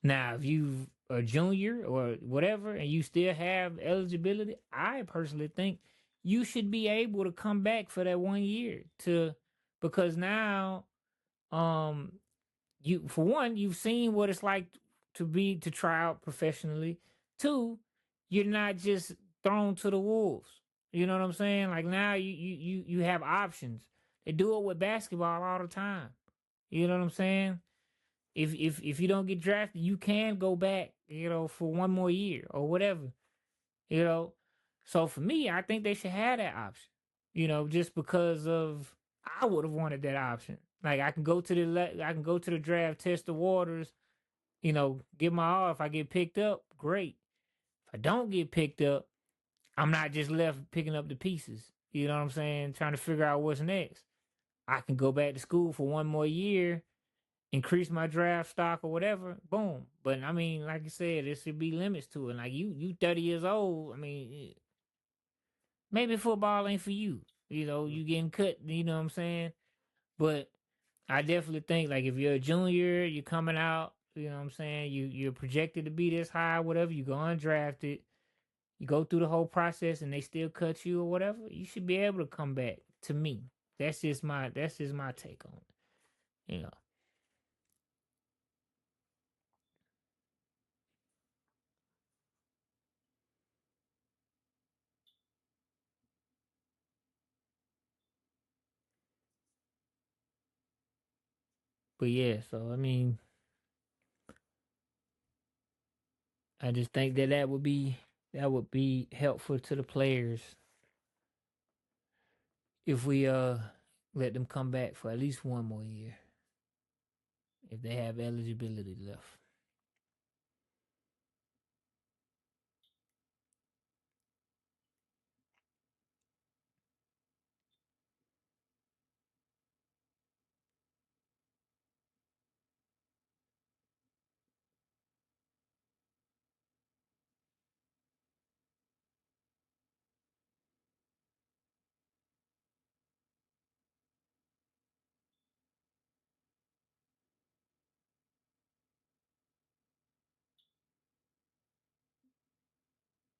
Now, if you are a junior or whatever and you still have eligibility, I personally think you should be able to come back for that 1 year to because now um you for one, you've seen what it's like to try out professionally. Two, you're not just thrown to the wolves. You know what I'm saying? Like now you have options. They do it with basketball all the time. You know what I'm saying? If you don't get drafted, you can go back, for one more year or whatever. You know. So for me, I think they should have that option. Just because of I would have wanted that option. Like I can go to the draft, test the waters, get my all. If I get picked up, great. If I don't get picked up, I'm not just left picking up the pieces. You know what I'm saying? Trying to figure out what's next. I can go back to school for one more year, increase my draft stock or whatever. Boom. But I mean, like you said, there should be limits to it. Like you 30 years old. I mean, maybe football ain't for you. You getting cut. You know what I'm saying? But I definitely think like if you're a junior, you're coming out, you know what I'm saying? You're projected to be this high, whatever, you go undrafted, you go through the whole process and they still cut you or whatever, you should be able to come back to me. That's just my take on it. But yeah, so I mean, I just think that would be helpful to the players if we let them come back for at least one more year if they have eligibility left.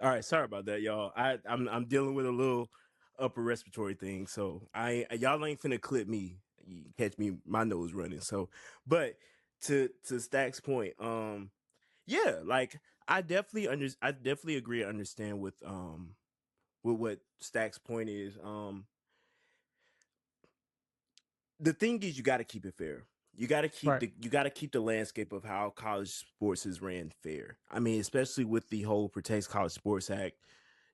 All right, sorry about that, y'all. I'm dealing with a little upper respiratory thing, so y'all ain't finna clip me. You catch me, my nose running. So, but to Stack's point, yeah, like I definitely agree and understand with what Stack's point is. The thing is, you got to keep it fair. Right. You got to keep the landscape of how college sports is ran fair. I mean, especially with the whole Protects College Sports Act,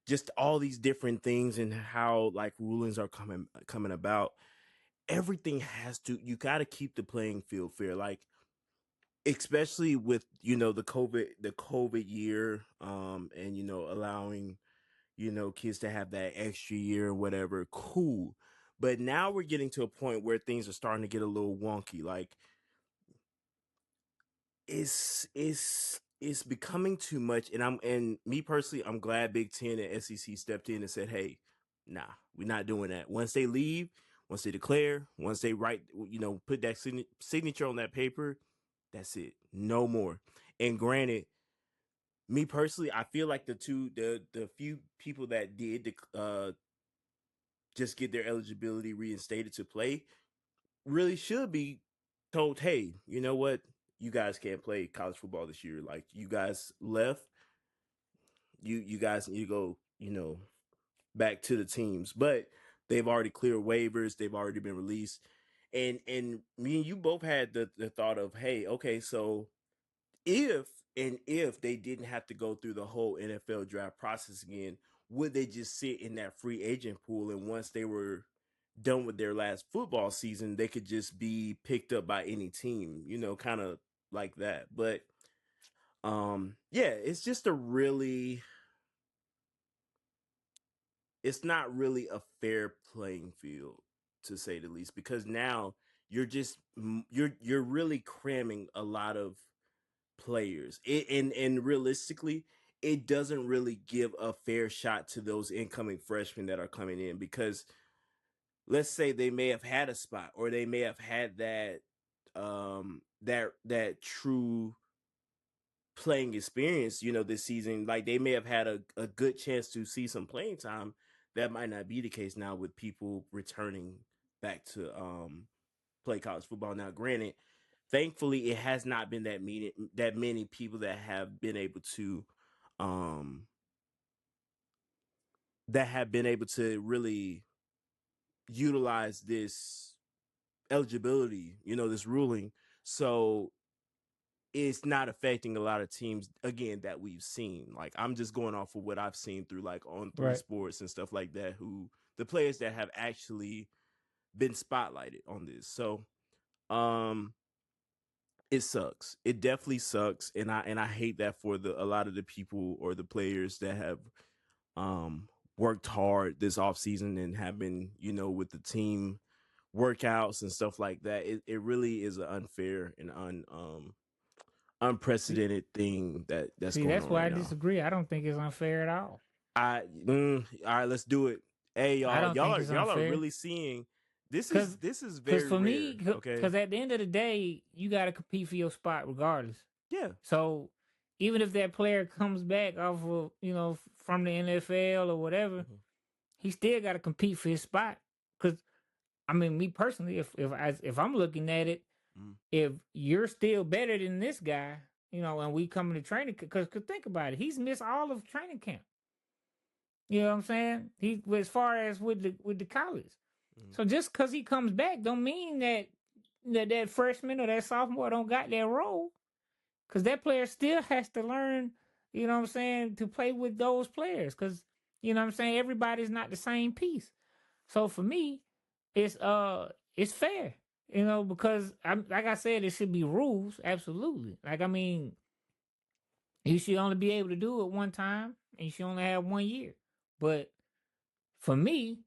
just all these different things and how like rulings are coming about. Everything has to. You got to keep the playing field fair. Like especially with the COVID year, and allowing kids to have that extra year or whatever. Cool. But now we're getting to a point where things are starting to get a little wonky. Like it's becoming too much. And me personally, I'm glad Big Ten and SEC stepped in and said, "Hey, nah, we're not doing that." Once they leave, once they declare, once they write, put that signature on that paper, That's it. No more. And granted, me personally, I feel like the few people that did just get their eligibility reinstated to play really should be told, hey, you know what? You guys can't play college football this year. Like you guys left, you guys need to go, back to the teams. But they've already cleared waivers, they've already been released. And me and you both had the thought of, hey, okay, so if they didn't have to go through the whole NFL draft process again, would they just sit in that free agent pool, and once they were done with their last football season, they could just be picked up by any team, kind of like that. But yeah, it's not really a fair playing field, to say the least, because now you're really cramming a lot of players. And realistically, it doesn't really give a fair shot to those incoming freshmen that are coming in, because let's say they may have had a spot, or they may have had that true playing experience, this season. Like they may have had a good chance to see some playing time. That might not be the case now with people returning back to play college football. Now, granted, thankfully, it has not been that many people that have been able to um really utilize this eligibility, this ruling. So it's not affecting a lot of teams again that we've seen. Like I'm just going off of what I've seen through like on three Right. sports and stuff like that, who the players that have actually been spotlighted on this. So um it sucks. It definitely sucks, and I hate that for a lot of the people or the players that have um worked hard this offseason and have been, with the team workouts and stuff like that. It really is an unfair and See, unprecedented thing that's see, going that's on why right I now. disagree. I don't think it's unfair at all. All right, let's do it. Hey, I y'all, don't think it's y'all are unfair. really seeing this is Cause, this is cause very for rare. me, Okay, cause at the end of the day, you got to compete for your spot regardless. yeah, So even if that player comes back off of, from the NFL or whatever, hmm he still got to compete for his spot. Cause I mean, me personally, if I'm looking at it, hmm if you're still better than this guy, and we come into training, because think about it, he's missed all of training camp. You know what I'm saying? He, as far as with the college. hmm So just because he comes back, don't mean that freshman or that sophomore don't got that role. Because that player still has to learn. You know what I'm saying, to play with those players. Because you know what I'm saying, everybody's not the same piece. So for me, it's fair. Because like I said, it should be rules. Absolutely. Like I mean, you should only be able to do it one time, and you should only have 1 year. But for me,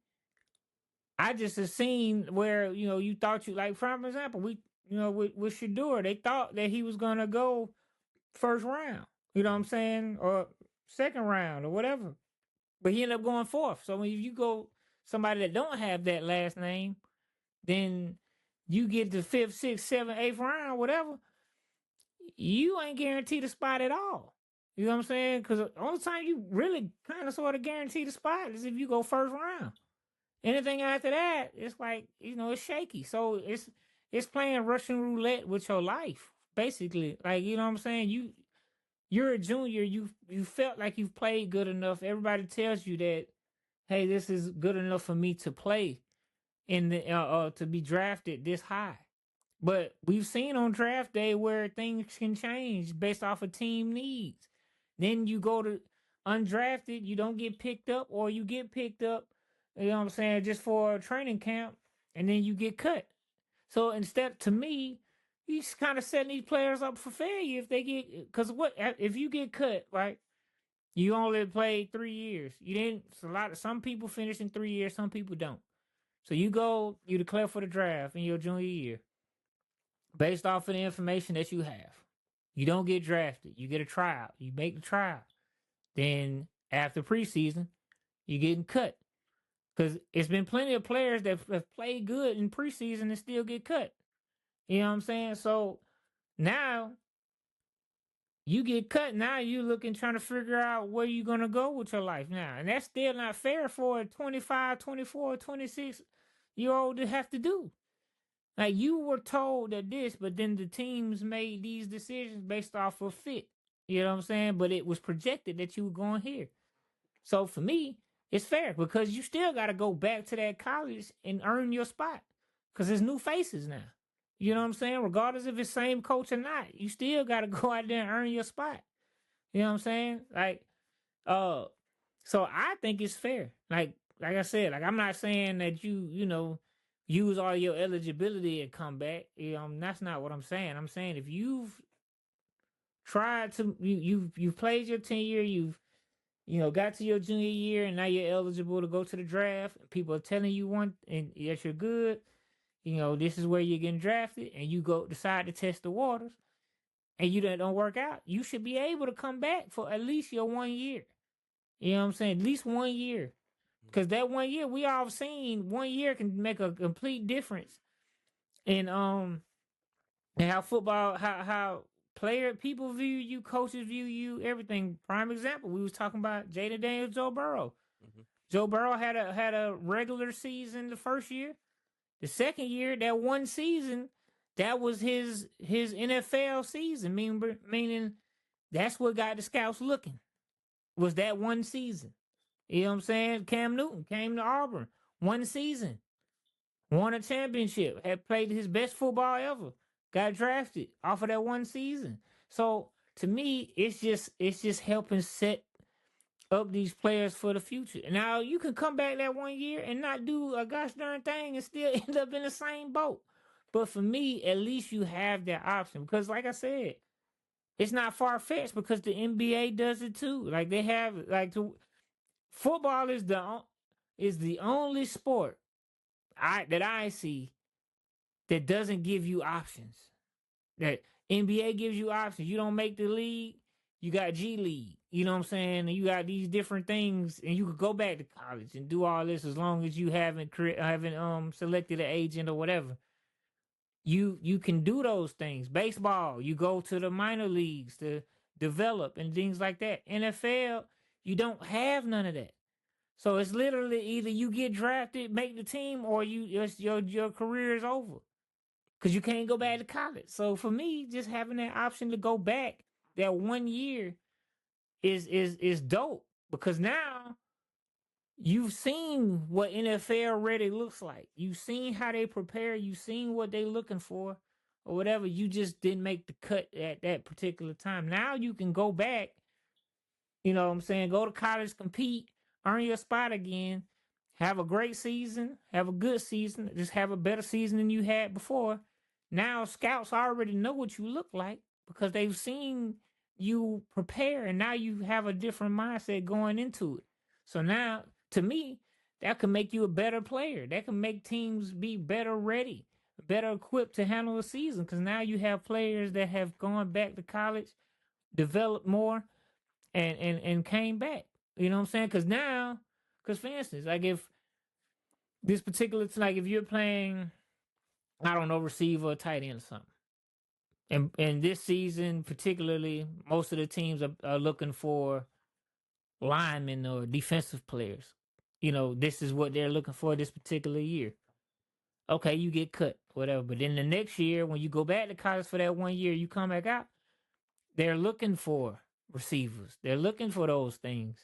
I just have seen where you thought you, like, for example, we with Shador, they thought that he was gonna go first round. You know what I'm saying, or second round or whatever, but he ended up going fourth. So when you go somebody that don't have that last name, then you get the fifth, sixth, seventh, eighth round, whatever. You ain't guaranteed a spot at all. You know what I'm saying? Because the only time you really kind of sort of guarantee the spot is if you go first round. Anything after that, it's like it's shaky. So it's playing Russian roulette with your life, basically. Like you know what I'm saying. You're a junior. You felt like you've played good enough. Everybody tells you that, hey, this is good enough for me to play in the to be drafted this high. But we've seen on draft day where things can change based off of team needs. Then you go to undrafted, you don't get picked up, or you get picked up, you know what I'm saying, just for a training camp, and then you get cut. So instead, to me, he's kind of setting these players up for failure if they get, because what if you get cut, right? You only played 3 years. You didn't. It's a lot of some people finish in 3 years, some people don't. So you declare for the draft in your junior year based off of the information that you have. You don't get drafted. You get a tryout. You make the tryout. Then after preseason, you're getting cut. Because it's been plenty of players that have played good in preseason and still get cut. You know what I'm saying? So Now you get cut. Now you looking trying to figure out where you're gonna go with your life now, and that's still not fair for a 25, 24, 26 year old to have to do. Like you were told that this, but then the teams made these decisions based off of fit. You know what I'm saying? But it was projected that you were going here. So for me, it's fair because you still got to go back to that college and earn your spot because there's new faces now. You know what I'm saying? Regardless if it's same coach or not, you still got to go out there and earn your spot. You know what I'm saying? Uh, so I think it's fair. Like I said, like I'm not saying that you use all your eligibility and come back. That's not what I'm saying. I'm saying if you've tried to you've played your tenure, you've got to your junior year, and now you're eligible to go to the draft. People are telling you one, and yes, you're good. This is where you're getting drafted, and you go decide to test the waters, and you don't work out. You should be able to come back for at least your 1 year. You know what I'm saying? At least 1 year. Because that 1 year, we all seen 1 year can make a complete difference in and how football, how player people view you, coaches view you, everything. Prime example, we was talking about Jayden Daniels, Joe Burrow. Mm-hmm. Joe Burrow had a regular season the first year. The second year, that one season, that was his NFL season. Meaning that's what got the scouts looking. Was that one season? You know what I'm saying? Cam Newton came to Auburn, one season, won a championship, had played his best football ever, got drafted off of that one season. So to me, it's just helping set up these players for the future. Now you can come back that 1 year and not do a gosh darn thing and still end up in the same boat. But for me, at least you have that option because, like I said, it's not far fetched because the NBA does it too. Like they have football is the only sport that I see that doesn't give you options. That NBA gives you options. You don't make the league, you got G League. You know what I'm saying? And you got these different things, and you could go back to college and do all this as long as you haven't selected an agent or whatever. You can do those things. Baseball, you go to the minor leagues to develop and things like that. NFL, you don't have none of that. So it's literally either you get drafted, make the team, or your career is over because you can't go back to college. So for me, just having that option to go back that 1 year is dope because now you've seen what NFL ready looks like. You've seen how they prepare. You've seen what they looking for, or whatever. You just didn't make the cut at that particular time. Now you can go back. You know what I'm saying? Go to college, compete, earn your spot again, have a great season, have a good season, just have a better season than you had before. Now scouts already know what you look like because they've seen you prepare, and now you have a different mindset going into it. So now, to me, that can make you a better player. That can make teams be better ready, better equipped to handle a season because now you have players that have gone back to college, developed more, and came back. You know what I'm saying? Because for instance, like if this particular, like if you're playing, I don't know, receiver or tight end or something, and this season particularly, most of the teams are looking for linemen or defensive players. This is what they're looking for this particular year. Okay, you get cut, whatever. But then the next year, when you go back to college for that 1 year, you come back out, they're looking for receivers. They're looking for those things.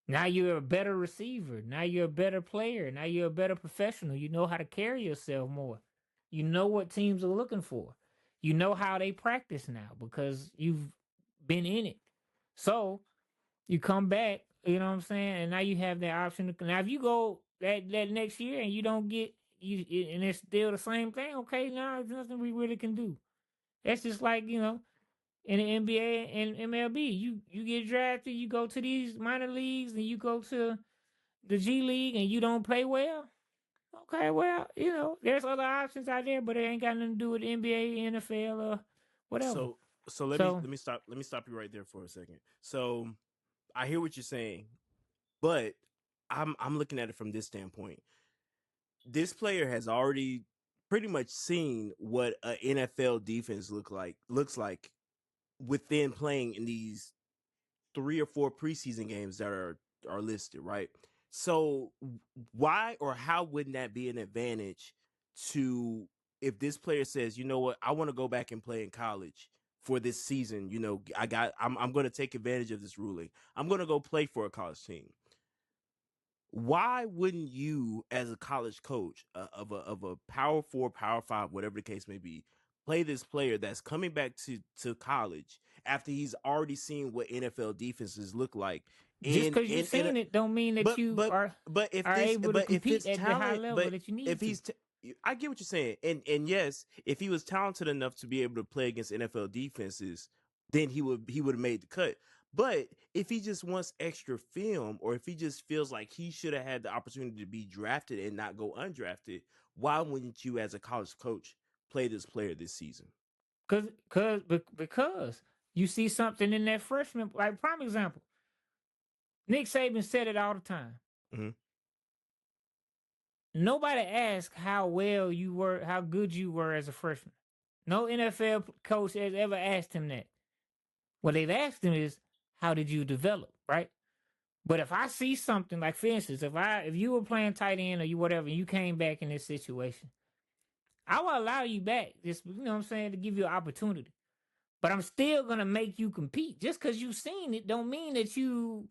Now you're a better receiver. Now you're a better player. Now you're a better professional. You know how to carry yourself more. You know what teams are looking for. You know how they practice now because you've been in it. So you come back, you know what I'm saying? And now you have that option. Now if you go that next year and you don't get you and it's still the same thing, okay, now there's nothing we really can do. That's just like, in the NBA and MLB. You get drafted, you go to these minor leagues and you go to the G League and you don't play well. Okay, well, there's other options out there, but it ain't got nothing to do with NBA, NFL, or whatever. So let me stop you right there for a second. So I hear what you're saying, but I'm looking at it from this standpoint. This player has already pretty much seen what an NFL defense looks like within playing in these 3 or 4 preseason games that are listed, right? So why or how wouldn't that be an advantage to if this player says, you know what, I want to go back and play in college for this season, I'm going to take advantage of this ruling. I'm going to go play for a college team. Why wouldn't you, as a college coach of a Power 4, Power 5, whatever the case may be, play this player that's coming back to college after he's already seen what NFL defenses look like? Just because you've seen it, don't mean that you are able to compete at the high level that you need. If he's, I get what you're saying, and yes, if he was talented enough to be able to play against NFL defenses, then he would have made the cut. But if he just wants extra film, or if he just feels like he should have had the opportunity to be drafted and not go undrafted, why wouldn't you, as a college coach, play this player this season? Because you see something in that freshman. Like, prime example, Nick Saban said it all the time. Mm-hmm. Nobody asked how well you were, how good you were as a freshman. No NFL coach has ever asked him that. What they've asked him is, how did you develop, right? But if I see something, like, for instance, if you were playing tight end or you whatever, and you came back in this situation, I will allow you back, just, you know what I'm saying, to give you an opportunity. But I'm still gonna make you compete. Just because you've seen it don't mean that you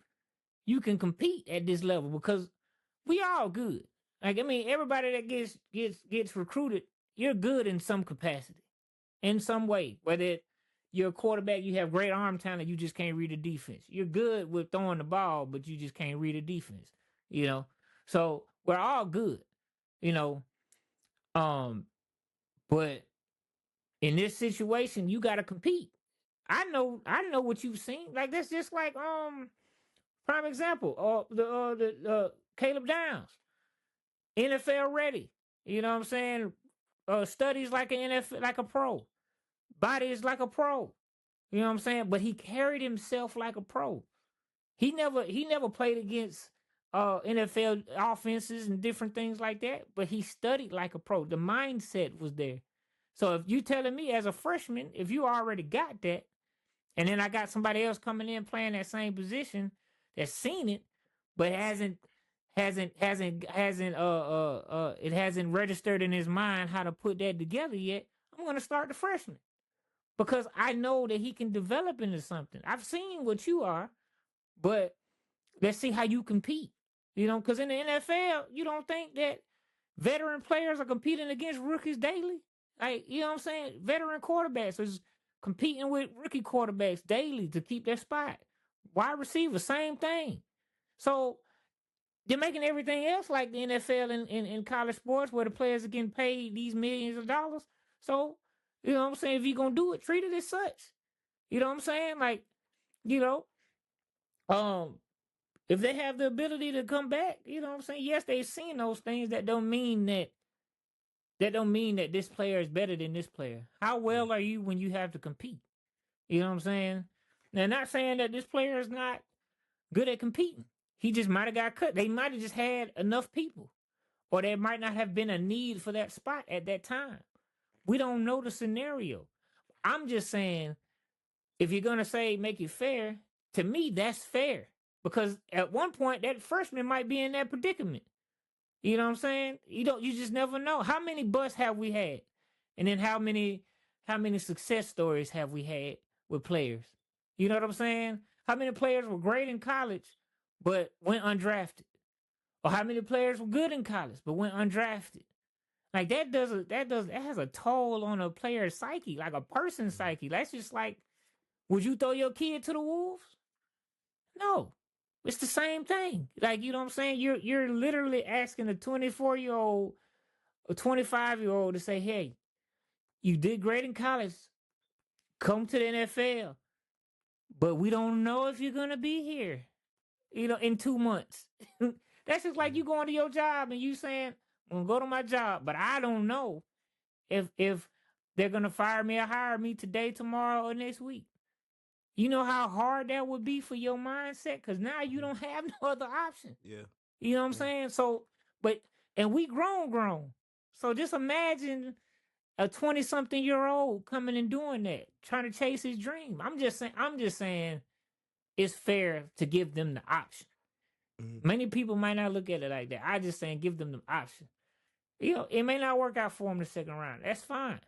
can compete at this level, because we all good. Like, I mean, everybody that gets recruited, you're good in some capacity, in some way. Whether you're a quarterback, you have great arm talent, you just can't read the defense. You're good with throwing the ball, but you just can't read the defense. You know, so we're all good. You know, but in this situation, you got to compete. I know what you've seen. Like, that's just like prime example. The Caleb Downs, NFL ready. You know what I'm saying? Studies like an NFL, like a pro. Body is like a pro. You know what I'm saying? But he carried himself like a pro. He never played against NFL offenses and different things like that, but he studied like a pro. The mindset was there. So if you telling me as a freshman, if you already got that, and then I got somebody else coming in playing that same position that's seen it, but it hasn't registered in his mind how to put that together yet, I'm gonna start the freshman. Because I know that he can develop into something. I've seen what you are, but let's see how you compete. You know, because in the NFL, you don't think that veteran players are competing against rookies daily? Like, you know what I'm saying? Veteran quarterbacks is competing with rookie quarterbacks daily to keep their spot. Wide receiver, same thing. So they're making everything else like the NFL in college sports, where the players are getting paid these millions of dollars. So, you know what I'm saying? If you're going to do it, treat it as such. You know what I'm saying? Like, you know, if they have the ability to come back, you know what I'm saying? Yes, they've seen those things. That don't mean that this player is better than this player. How well are you when you have to compete? You know what I'm saying? Now, not saying that this player is not good at competing. He just might have got cut. They might have just had enough people, or there might not have been a need for that spot at that time. We don't know the scenario. I'm just saying, if you're going to say make it fair, to me, that's fair. Because at one point, that freshman might be in that predicament. You know what I'm saying? You just never know. How many busts have we had? And then how many success stories have we had with players? You know what I'm saying? How many players were great in college but went undrafted? Or how many players were good in college but went undrafted? Like, that has a toll on a player's psyche, like a person's psyche. That's just like, would you throw your kid to the wolves? No. It's the same thing. Like, you know what I'm saying? You're literally asking a 24-year-old, a 25-year-old to say, hey, you did great in college. Come to the NFL. But we don't know if you're going to be here, you know, in 2 months. That's just like you going to your job and you saying, I'm going to go to my job, but I don't know if they're going to fire me or hire me today, tomorrow, or next week. You know how hard that would be for your mindset? Because now you don't have no other option. Yeah. You know what I'm saying? So, and we grown. So just imagine a 20-something-year-old coming and doing that, trying to chase his dream. I'm just saying it's fair to give them the option. Mhm. Many people might not look at it like that. I just saying give them the option. You know, it may not work out for them the second round. That's fine.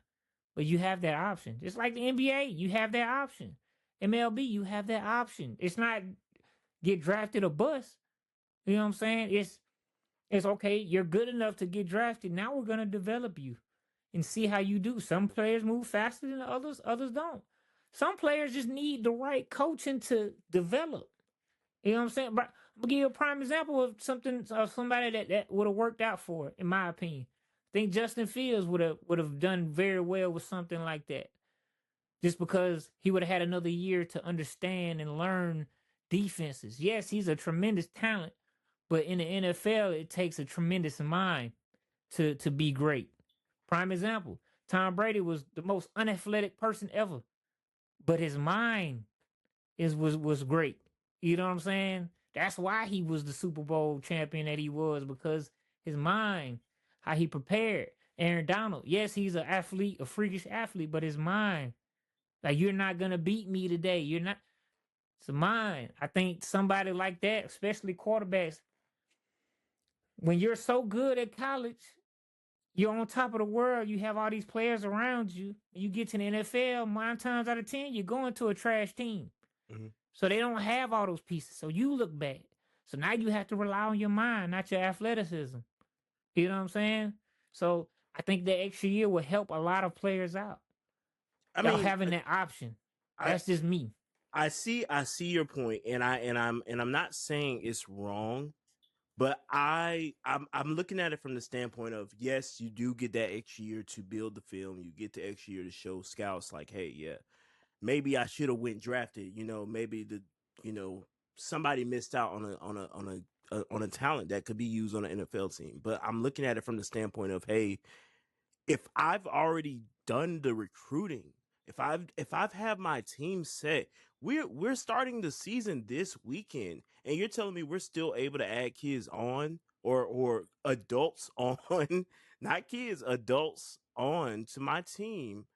But you have that option. Just like the NBA, you have that option. MLB, you have that option. It's not get drafted or bust. You know what I'm saying? It's okay. You're good enough to get drafted. Now we're gonna develop you and see how you do. Some players move faster than others. Others don't. Some players just need the right coaching to develop. You know what I'm saying? But I'm gonna give you a prime example of somebody that would have worked out for it, in my opinion. I think Justin Fields would have done very well with something like that. Just because he would have had another year to understand and learn defenses. Yes, he's a tremendous talent, but in the NFL, it takes a tremendous mind to be great. Prime example: Tom Brady was the most unathletic person ever, but his mind was great. You know what I'm saying? That's why he was the Super Bowl champion that he was, because his mind, how he prepared. Aaron Donald, yes, he's an athlete, a freakish athlete, but his mind, like, you're not gonna beat me today. You're not. It's a mind. I think somebody like that, especially quarterbacks, when you're so good at college, you're on top of the world. You have all these players around you. You get to the NFL, 9 times out of 10, you're going to a trash team. Mhm. So they don't have all those pieces. So you look bad. So now you have to rely on your mind, not your athleticism. You know what I'm saying? So I think that extra year will help a lot of players out. I Y'all mean, having that option. I That's just me. I see your point, and I'm not saying it's wrong, but I'm looking at it from the standpoint of, yes, you do get that extra year to build the film. You get the extra year to show scouts like, hey, yeah, maybe I should have went drafted. Maybe you know somebody missed out on a talent that could be used on an NFL team. But I'm looking at it from the standpoint of, hey, if I've already done the recruiting, if I've had my team set, we're starting the season this weekend, and you're telling me we're still able to add kids on, or adults on, not kids, adults on to my team.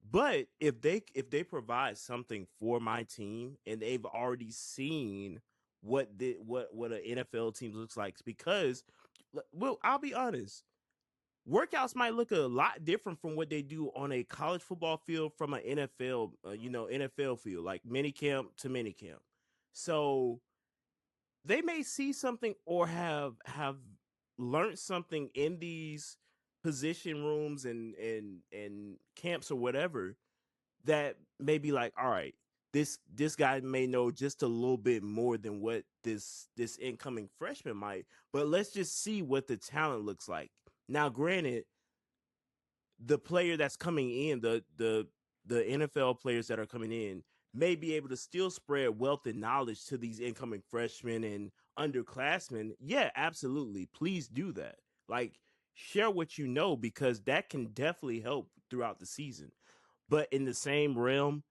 But if they provide something for my team, and they've already seen what an NFL team looks like, because, well, I'll be honest, workouts might look a lot different from what they do on a college football field from an NFL, NFL field, like mini camp to mini camp. So they may see something, or have learned something in these position rooms and camps or whatever, that may be like, all right, this guy may know just a little bit more than what this incoming freshman might, but let's just see what the talent looks like. Now, granted, the player that's coming in, the NFL players that are coming in, may be able to still spread wealth and knowledge to these incoming freshmen and underclassmen. Yeah, absolutely. Please do that. Like, share what you know, because that can definitely help throughout the season. But in the same realm,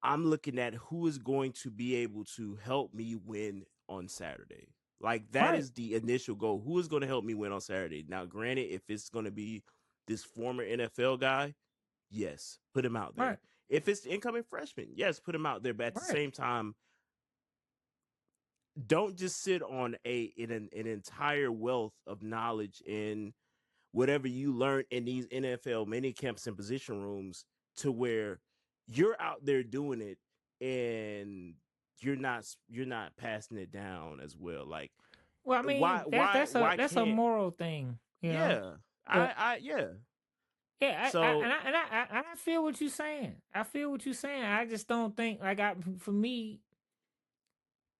I'm looking at who is going to be able to help me win on Saturday. Like, that Right. is the initial goal. Who is going to help me win on Saturday? Now, granted, if it's going to be this former NFL guy, yes, put him out there. Right. If it's the incoming freshman, yes, put him out there. But at the Right. same time, don't just sit on an entire wealth of knowledge in whatever you learn in these NFL mini camps and position rooms, to where you're out there doing it, and you're not passing it down as well. Like, Well, I why mean, why why that's a can't moral thing, you know. yeah, But yeah. yeah, So I feel what you're saying. I feel what you're saying. I just don't think, like, for me,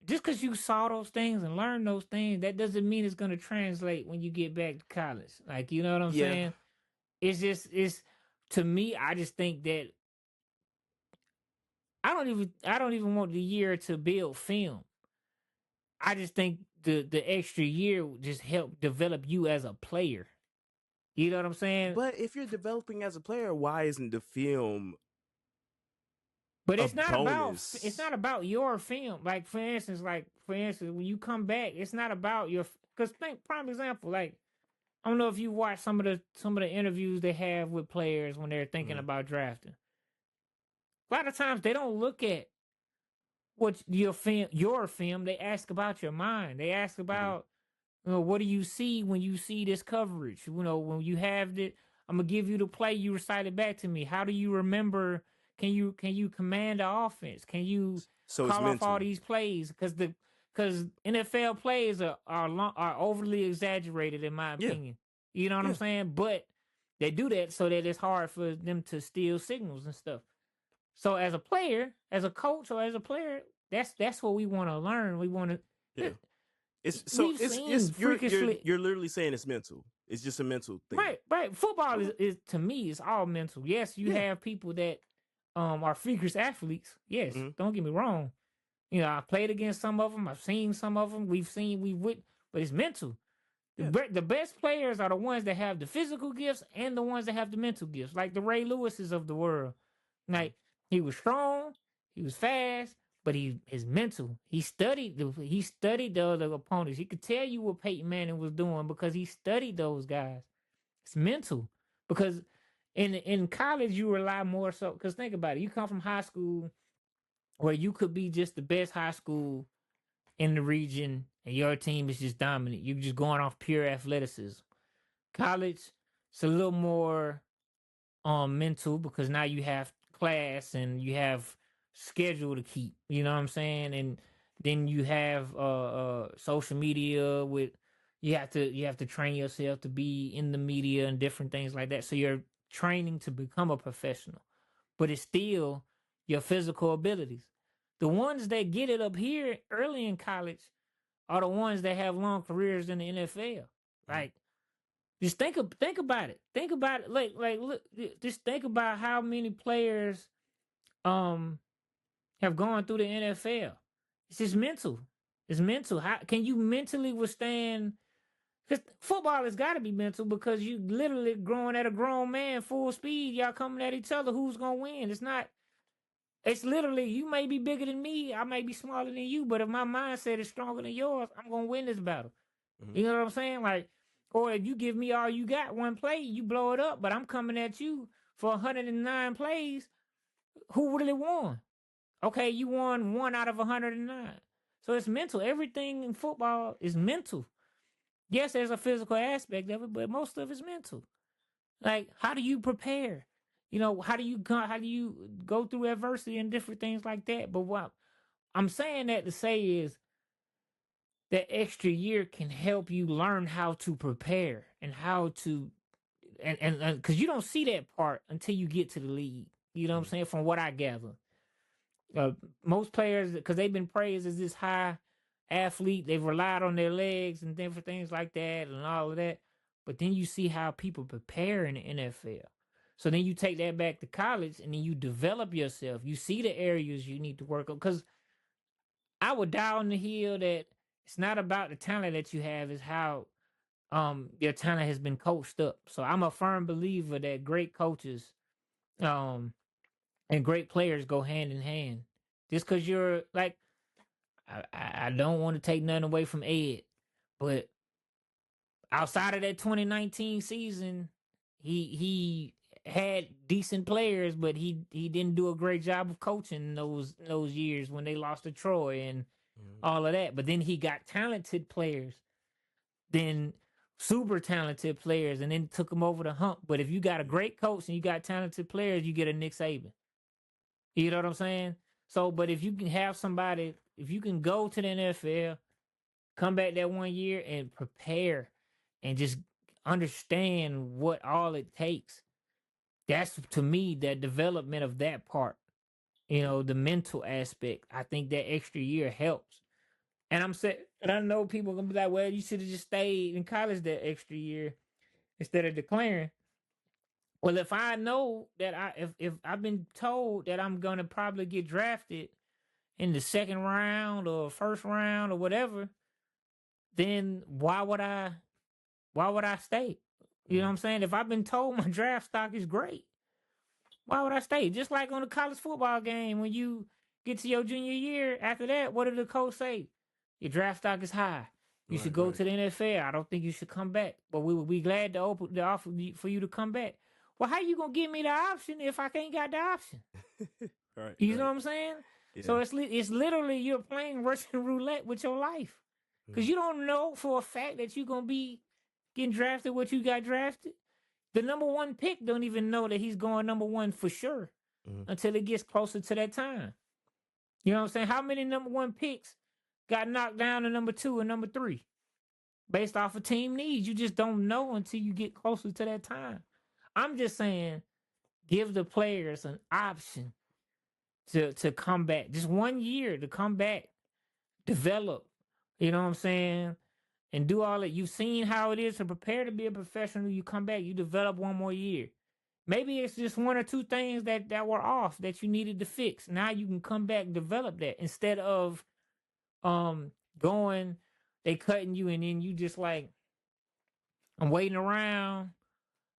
just because you saw those things and learned those things, that doesn't mean it's going to translate when you get back to college. Like, you know what I'm yeah, saying? It's to me, I just think that I don't even want the year to build film. I just think the extra year will just help develop you as a player. You know what I'm saying? but if you're developing as a player, why isn't the film But a it's bonus? not about your film. Like for instance, when you come back, it's not about your. Because think prime example, like I don't know if you watch some of the interviews they have with players when they're thinking Mhm. about drafting. A lot of times they don't look at what your film. They ask about your mind. They ask Mhm. about, what do you see when you see this coverage? When you have it, I'm gonna give you the play. You recite it back to me. How do you remember? Can you command the offense? Can you So it's call off all mental. these plays? Because NFL plays are overly exaggerated in my Yeah. opinion. You know what I'm Yeah. saying? But they do that so that it's hard for them to steal signals and stuff. So as a player, as a coach, or as a player, that's what we want to learn. We want Yeah. to. It's so We've it's seen freakishly. you're literally saying it's mental. It's just a mental thing. Right. Football is, Okay. is to me is all mental. Yes, you Yeah. have people that are freakish athletes. Yes, Mhm. don't get me wrong. I played against some of them. I've seen some of them. But it's mental. Yeah. The best players are the ones that have the physical gifts and the ones that have the mental gifts, like the Ray Lewises of the world. Mhm. Like, he was strong, he was fast, but his mental. He studied the other opponents. He could tell you what Peyton Manning was doing because he studied those guys. It's mental. Because in college you rely more so, because think about it. You come from high school where you could be just the best high school in the region and your team is just dominant. You're just going off pure athleticism. College, it's a little more mental because now you have class and you have schedule to keep. You know what I'm saying? And then you have social media with you have to train yourself to be in the media and different things like that. So you're training to become a professional, but it's still your physical abilities. The ones that get it up here early in college are the ones that have long careers in the NFL. Mhm. Like, just think about it. Think about it. Like look. Just think about how many players um have gone through the NFL. It's just mental. It's mental. How can you mentally withstand? Because football has got to be mental because you literally growing at a grown man full speed. Y'all coming at each other. Who's gonna win? It's not. It's literally, you may be bigger than me. I may be smaller than you. But if my mindset is stronger than yours, I'm gonna win this battle. Mhm. You know what I'm saying? Like, or if you give me all you got, one play, you blow it up, but I'm coming at you for 109 plays. Who really won? Okay, you won one out of 109. So it's mental. Everything in football is mental. Yes, there's a physical aspect of it, but most of it's mental. Like, how do you prepare? How do you go through adversity and different things like that? But what I'm saying that to say is that extra year can help you learn how to prepare and how to and because you don't see that part until you get to the league. You know what I'm Mhm. saying? From what I gather, uh, most players, because they've been praised as this high athlete, they've relied on their legs and different things like that and all of that. But then you see how people prepare in the NFL. So then you take that back to college and then you develop yourself. You see the areas you need to work on. Because I would die on the hill that it's not about the talent that you have, it's how your talent has been coached up. So I'm a firm believer that great coaches um and great players go hand in hand. Just because you're like, I don't want to take nothing away from Ed, but outside of that 2019 season, he had decent players, but he didn't do a great job of coaching those years when they lost to Troy and Mhm. all of that. But then he got talented players, then super talented players, and then took them over the hump. But if you got a great coach and you got talented players, you get a Nick Saban. You know what I'm saying? So, but if you can have somebody, if you can go to the NFL, come back that one year and prepare and just understand what all it takes. That's, to me, that development of that part, Yeah. the mental aspect. I think that extra year helps. And and I know people are gonna be like, well, you should have just stayed in college that extra year instead of declaring. Well, if I know that if I've been told that I'm gonna probably get drafted in the second round or first round or whatever, then why would I stay? You know what Mhm. I'm saying? If I've been told my draft stock is great, why would I stay? Just like on a college football game, when you get to your junior year, after that, what did the coach say? Your draft stock is high. You should Right, go right. to the NFL. I don't think you should come back. But we would be glad to open the offer for you to come back. Well, how you gonna give me the option if I can't got the option? Right, You know right. what I'm saying? Yeah. So it's literally you're playing Russian roulette with your life because Mhm. you don't know for a fact that you're gonna be getting drafted what you got drafted. The number one pick don't even know that he's going number one for sure Mhm. until it gets closer to that time. You know what I'm saying? How many number one picks got knocked down to number two and number three based off of team needs? You just don't know until you get closer to that time. I'm just saying, give the players an option to come back. Just 1 year to come back, develop. You know what I'm saying? And do all that. You've seen how it is to prepare to be a professional. You come back, you develop 1 more year. Maybe it's just one or two things that were off that you needed to fix. Now you can come back and develop that instead of going, they cutting you and then you just like, I'm waiting around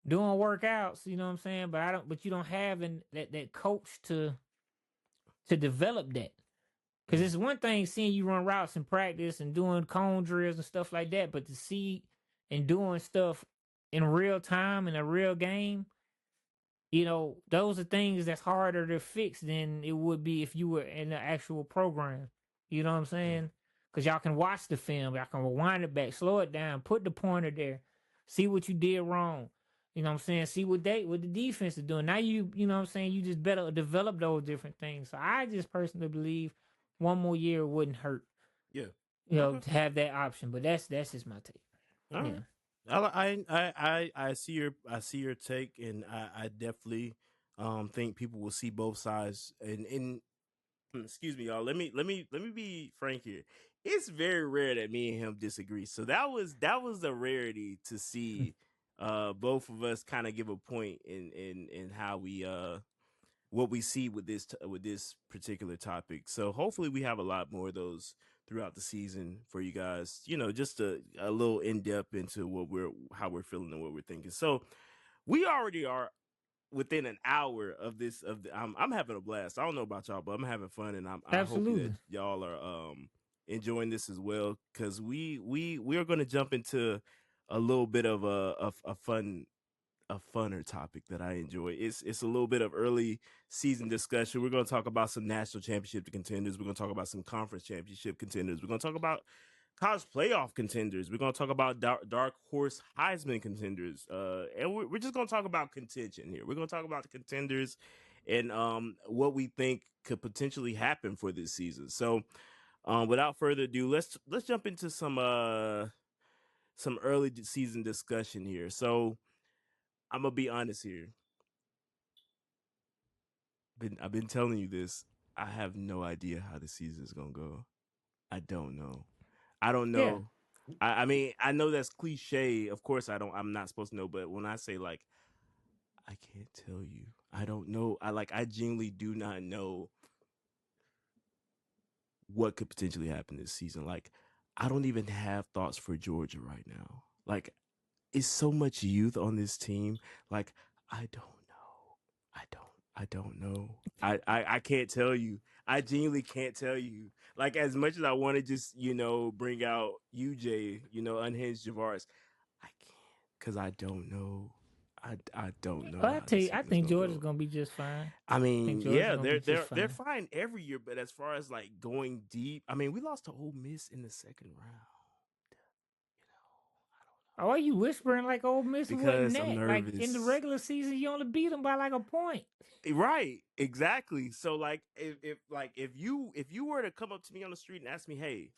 doing workouts, you know what I'm saying? But you don't have that coach to develop that. Because it's one thing seeing you run routes in practice and doing cone drills and stuff like that, but to see and doing stuff in real time in a real game, those are things that's harder to fix than it would be if you were in the actual program. You know what I'm saying? Because y'all can watch the film, y'all can rewind it back, slow it down, put the pointer there, see what you did wrong. You know what I'm saying? See what the defense is doing. Now you know what I'm saying, you just better develop those different things. So I just personally believe 1 more year wouldn't hurt. Yeah. To have that option. But that's just my take. All Yeah. right. I see your take, and I definitely think people will see both sides. And excuse me, y'all. Let me be frank here. It's very rare that me and him disagree. So that was a rarity to see both of us kind of give a point in how we what we see with this particular topic. So hopefully we have a lot more of those throughout the season for you guys. Just a little in depth into how we're feeling and what we're thinking. So we already are within an hour of this. I'm having a blast. I don't know about y'all, but I'm having fun, and I hope that Absolutely. y'all are enjoying this as well, because we are going to jump into a little bit of a funner topic that I enjoy. It's a little bit of early season discussion. We're going to talk about some national championship contenders. We're going to talk about some conference championship contenders. We're going to talk about college playoff contenders. We're going to talk about dark horse Heisman contenders. And we're just going to talk about contention here. We're going to talk about the contenders and what we think could potentially happen for this season. So without further ado, let's jump into some early season discussion here. So I'm gonna be honest here. I've been telling you this. I have no idea how the season is gonna go. I don't know. I don't Yeah. know. I mean, I know that's cliche. Of course, I'm not supposed to know. But when I say, like, I can't tell you. I don't know. I genuinely do not know what could potentially happen this season. Like, I don't even have thoughts for Georgia right now. Like, it's so much youth on this team. Like, I don't know. I don't know. I can't tell you. I genuinely can't tell you. Like, as much as I want to just, bring out UJ, unhinged Javaris, I can't, because I don't know. I don't know Well, I how tell this you, I season's think gonna Georgia's go. gonna be just fine. I I think mean, Georgia's yeah, gonna be just they're fine. fine every year, but as far as like going deep, I mean, we lost to Ole Miss in the second round. Why are you whispering like Ole Miss wasn't Because I'm that? Like in the nervous. regular season, you only beat them by like a point. Right, exactly. So like if you were to come up to me on the street and ask me, "Hey,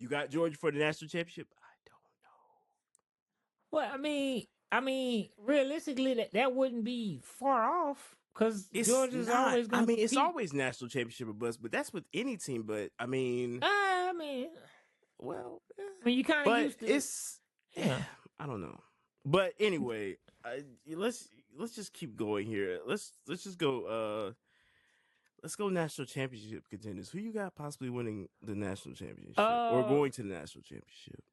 you got Georgia for the national championship?" I don't know. Well, I mean, realistically, that wouldn't be far off because It's Georgia's not. always I gonna mean, it's compete. always national championship or bust, but that's with any team. But I mean, I mean, well, you kind of but used to, it's yeah. I don't know. But anyway, let's just keep going here. Let's just go. Let's go national championship contenders. Who you got possibly winning the national championship or Uh, going to the national championship?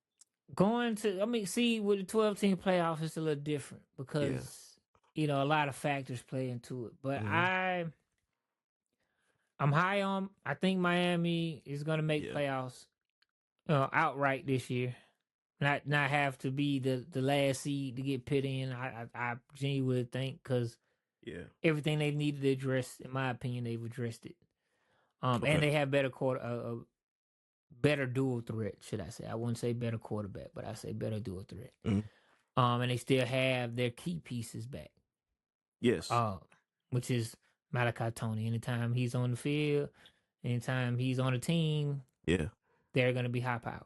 Going to, I mean, see, with the 12-team playoff, it's a little different Yeah. because a lot of factors play into it. But Mm-hmm. I'm high on. I think Miami is gonna make Yeah. playoffs. outright this year. Not have to be the last seed to get put in. I genuinely think because Yeah. everything they needed to address, in my opinion, they've addressed it. And Okay. they have better dual threat, should I say? I wouldn't say better quarterback, but I say better dual threat. Mhm. And they still have their key pieces back. Yes. Which is Malachi Tony. Anytime he's on the field, anytime he's on a team, Yeah. they're going to be high powered.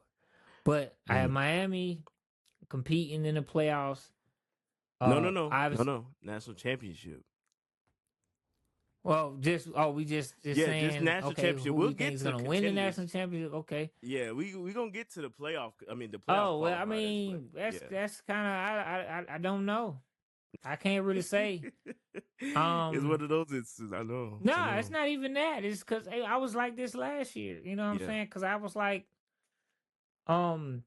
But I have Miami competing in the playoffs. No. National championship. Well, we just saying. Just national championship. Who We'll we think get is to going to win the contenders. national championship? Okay. Yeah, we gonna get to the playoff. I mean, the playoff. Oh well, I qualifiers, mean but, that's kind of I don't know. I can't really say. It's one of those instances. I know. No, it's not even that. It's because I was like this last year. You know what I'm saying? Because I was like, I don't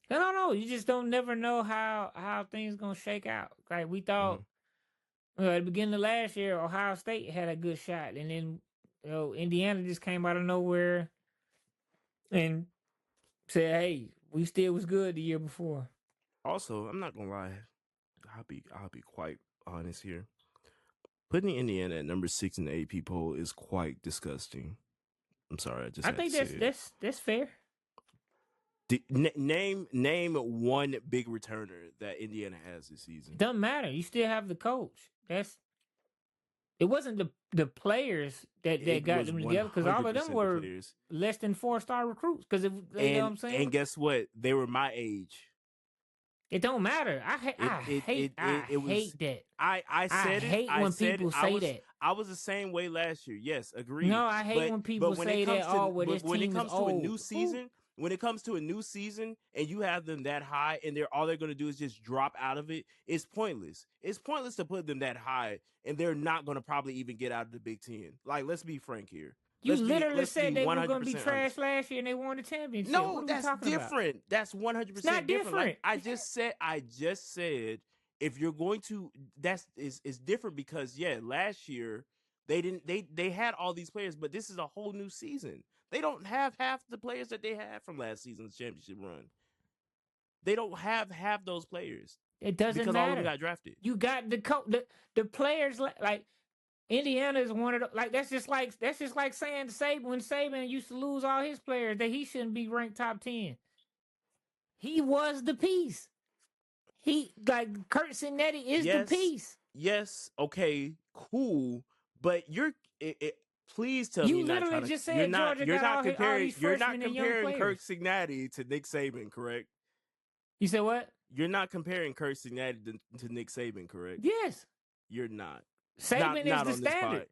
know. You just don't never know how things gonna shake out. Like we thought at the beginning of last year, Ohio State had a good shot, and then Indiana just came out of nowhere and said, "Hey, we still was good the year before." Also, I'm not gonna lie. I'll be quite honest here. Putting Indiana at number 6 in the AP poll is quite disgusting. I'm sorry. I think that's fair. Name one big returner that Indiana has this season. Doesn't matter. You still have the coach. It wasn't the players that got them together because all of them were less than 4-star recruits. Because you know what I'm saying. And guess what? They were my age. It don't matter. I hate that. I hate when people say that. I was the same way last year. Yes, agreed. No, I hate when people say that. When it comes to a new season, when it comes to a new season, and you have them that high, and all they're going to do is just drop out of it, it's pointless. It's pointless to put them that high, and they're not going to probably even get out of the Big Ten. Like, let's be frank here. You literally said they were going to be trash last year and they won the championship. No, that's different. That's 100% not different. Like I just said, if you're going to, it's different because last year they had all these players, but this is a whole new season. They don't have half the players that they had from last season's championship run. They don't have half those players. It doesn't matter. Because all of them got drafted. You got the players like. Indiana is one of the that's just like saying when Saban used to lose all his players that he shouldn't be ranked top 10. He was the piece. Kurt Cinetti is the piece. Yes, okay, cool, but please tell me you literally just said Georgia got all these freshmen and young players. Kirk Cignati to Nick Saban, correct? You said what? You're not comparing Kirk Cignati to Nick Saban, correct? Yes. You're not. Saban is the standard.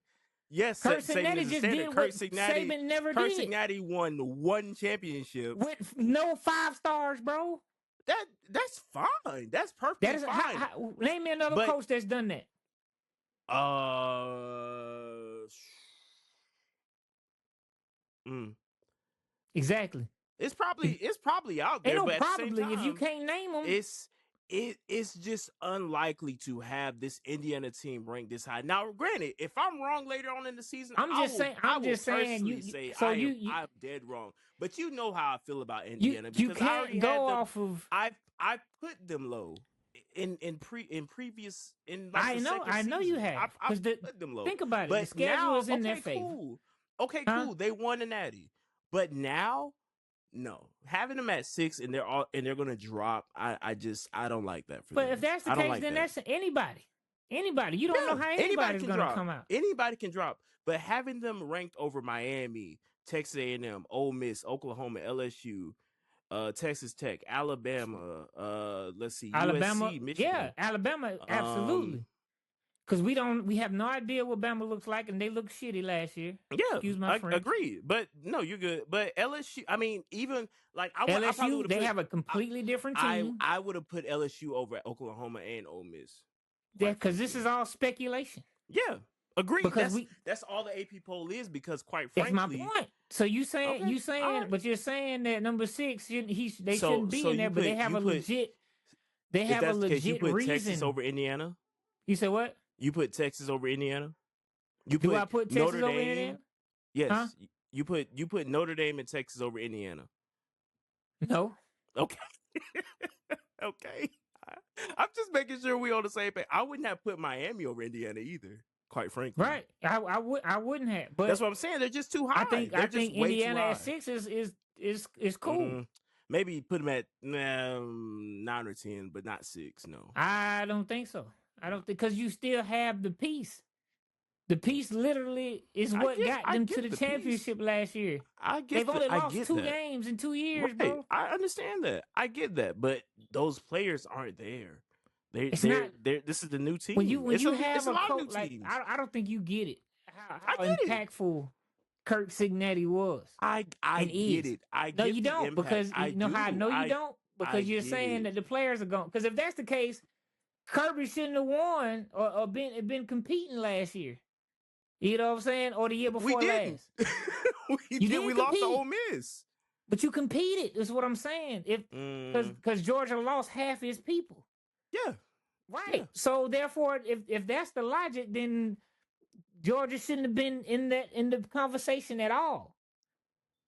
Yes, Kurt Cignati just did what Saban never did. Kurt Cignati won 1 championship with no 5 stars, bro. That's fine. That's perfectly fine. Name me another coach that's done that. Exactly. It's probably out there. Ain't no but probably at the same time, if you can't name them. It's just unlikely to have this Indiana team ranked this high. Now, granted, if I'm wrong later on in the season, I'm just saying I'm dead wrong. But you know how I feel about Indiana you can't go off of. I put them low in previous. I know you have. I put them low. Think about it. But the schedule is in their favor. Cool. Okay, cool. They won a natty, but now. No, having them at 6 and they're gonna drop. I don't like that for them. But if that's the case, then that's anybody. You don't know how anybody's gonna come out. Anybody can drop. But having them ranked over Miami, Texas A&M, Ole Miss, Oklahoma, LSU, Texas Tech, Alabama. Let's see, Alabama, USC, Michigan. Yeah, Alabama, absolutely. Because we have no idea what Bama looks like, and they looked shitty last year. Yeah, excuse my friend. Agreed. But no, you're good. But LSU, I mean, even like LSU, they have a completely different team. I would have put LSU over at Oklahoma and Ole Miss. Yeah, because this is all speculation. Yeah, agreed. Because that's all the AP poll is. Because quite frankly, that's my point. So you're saying, but you're saying that number 6, they shouldn't be in there, but they have a legit. They have a legit you put reason. Texas over Indiana. You said what? You put Texas over Indiana. Do I put Texas over Indiana? Yes. Huh? You put Notre Dame and Texas over Indiana. No. Okay. Okay. I'm just making sure we on the same page. I wouldn't have put Miami over Indiana either, quite frankly. Right. I wouldn't have. But that's what I'm saying. They're just too high. I They're just think way too Indiana high. at 6 is cool. Maybe put them at 9 or 10, but not 6. No, I don't think so. I don't think because you still have the piece. The piece literally is what got I them get to the piece. championship last year. They've only lost 2 games in 2 years, Right. bro. I understand that. I get that, but those players aren't there. It's They're, not they're this is the new team. when you have it's a a lot of coach new like teams. I don't think you get it how I get it. impactful Kirk Signetti was. I get it. No, you don't impact. because I you know do. how I know you don't because you're saying that the players are going. Because if that's the case, Kirby shouldn't have won or been competing last year. You know what I'm saying? Or the year before we didn't. last. we You did. didn't We lost to compete. Ole Miss. But you competed. Is what I'm saying. If because Georgia lost half his people. Yeah. Right. Yeah. So therefore, if that's the logic, then Georgia shouldn't have been in the conversation at all.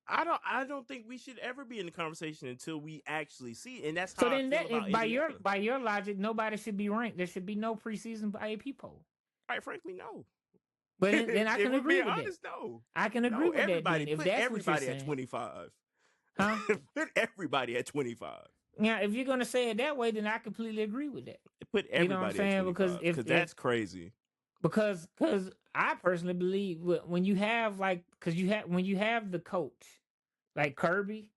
I don't think we should ever be in the conversation until we actually see it. And that's So how then I feel about Indiana. by your logic, nobody should be ranked. There should be no preseason AP poll. Quite frankly, no. But then I can agree with honest, that. No. I can agree with that. Then, if put that's everybody what you're at saying. 25. Huh? Put everybody at 25. Yeah, if you're gonna say it that way, then I completely agree with that. Put everybody, you know what I'm saying? At 25, because that's crazy. Because I personally believe when you have when you have the coach like Kirby,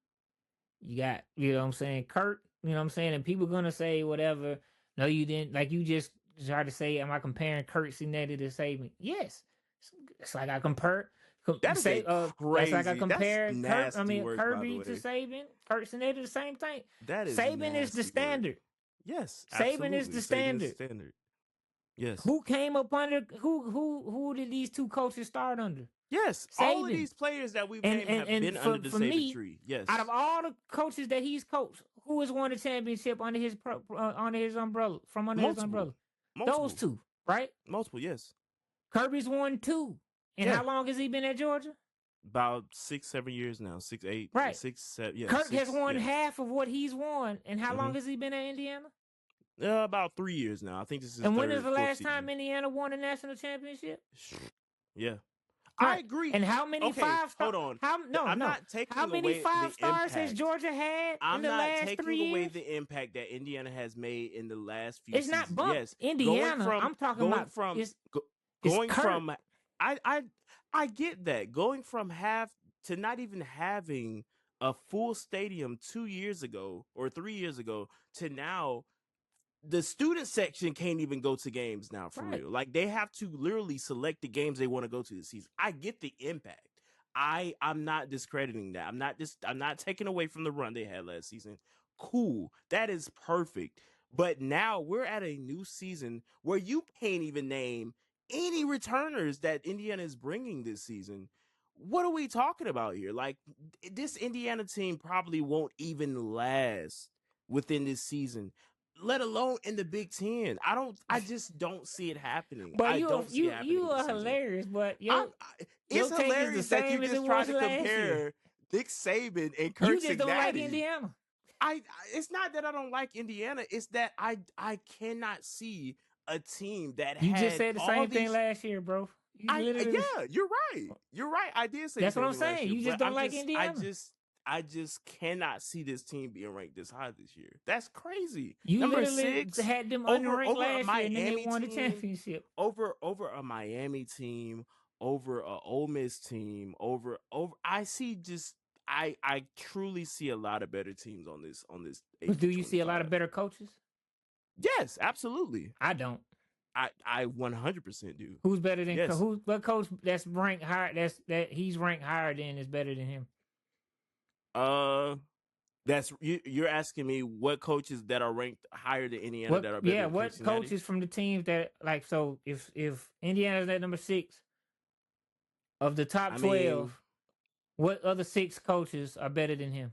you got you know what I'm saying, Kurt, you know what I'm saying, and people gonna say whatever. No, you didn't. Like you just try to say, am I comparing Kurt Signetti to Saban? Yes, it's like I compare. That is crazy. That's like I compare Kirby to Saban. Kurt Signetti, the same thing. That is Saban is the standard. Word. Yes, Saban is the standard. Yes. Who came up under who did these two coaches start under? Yes, Saban. all of these players that we've named have been under the Saban tree. Yes. Out of all the coaches that he's coached, who has won a championship under his umbrella? From under his umbrella? Multiple. Those two, right? Multiple, yes. Kirby's won 2. And how long has he been at Georgia? About 6-7 years now. 6, 8, right. 6, 7. Yeah. Kirk has won half of what he's won. And how long has he been at Indiana? About 3 years now. I think this is. And when is the last time Indiana won a national championship? Yeah. Right. I agree. And how many 5 stars? Hold on. I'm not taking how many away 5 stars has Georgia had in the last 3 years? I'm not taking away the impact that Indiana has made in the last few seasons. It's not bumped. Yes. Indiana. I'm talking about going from I get that. Going from half to not even having a full stadium 2 years ago or 3 years ago to now, the student section can't even go to games now for real. Like they have to literally select the games they want to go to this season. I get the impact. I'm not discrediting that. I'm not taking away from the run they had last season. Cool. That is perfect. But now we're at a new season where you can't even name any returners that Indiana is bringing this season. What are we talking about here? Like this Indiana team probably won't even last within this season, let alone in the Big Ten. I just don't see it happening. But you are hilarious, but it's hilarious that you just try to compare Nick Saban and Kirk Signetti. You just don't like Indiana. It's not that I don't like Indiana. It's that I cannot see a team that you just said the same thing last year, bro. You're right. You're right. I did say that's what I'm saying. You just don't like Indiana. I just cannot see this team being ranked this high this year. That's crazy. You Number literally 6 had them underranked last year, and then they won the championship. Over a Miami team, over a Ole Miss team, over. I see just. I truly see a lot of better teams on this. But do you see a lot of better coaches? Yes, absolutely. I don't. I 100% do. Who's better than what coach that's ranked higher? That he's ranked higher than is better than him. That's you're asking me what coaches that are ranked higher than Indiana that are better. Yeah, what coaches from the teams that like so if Indiana's at number 6 of the top 12. What other 6 coaches are better than him?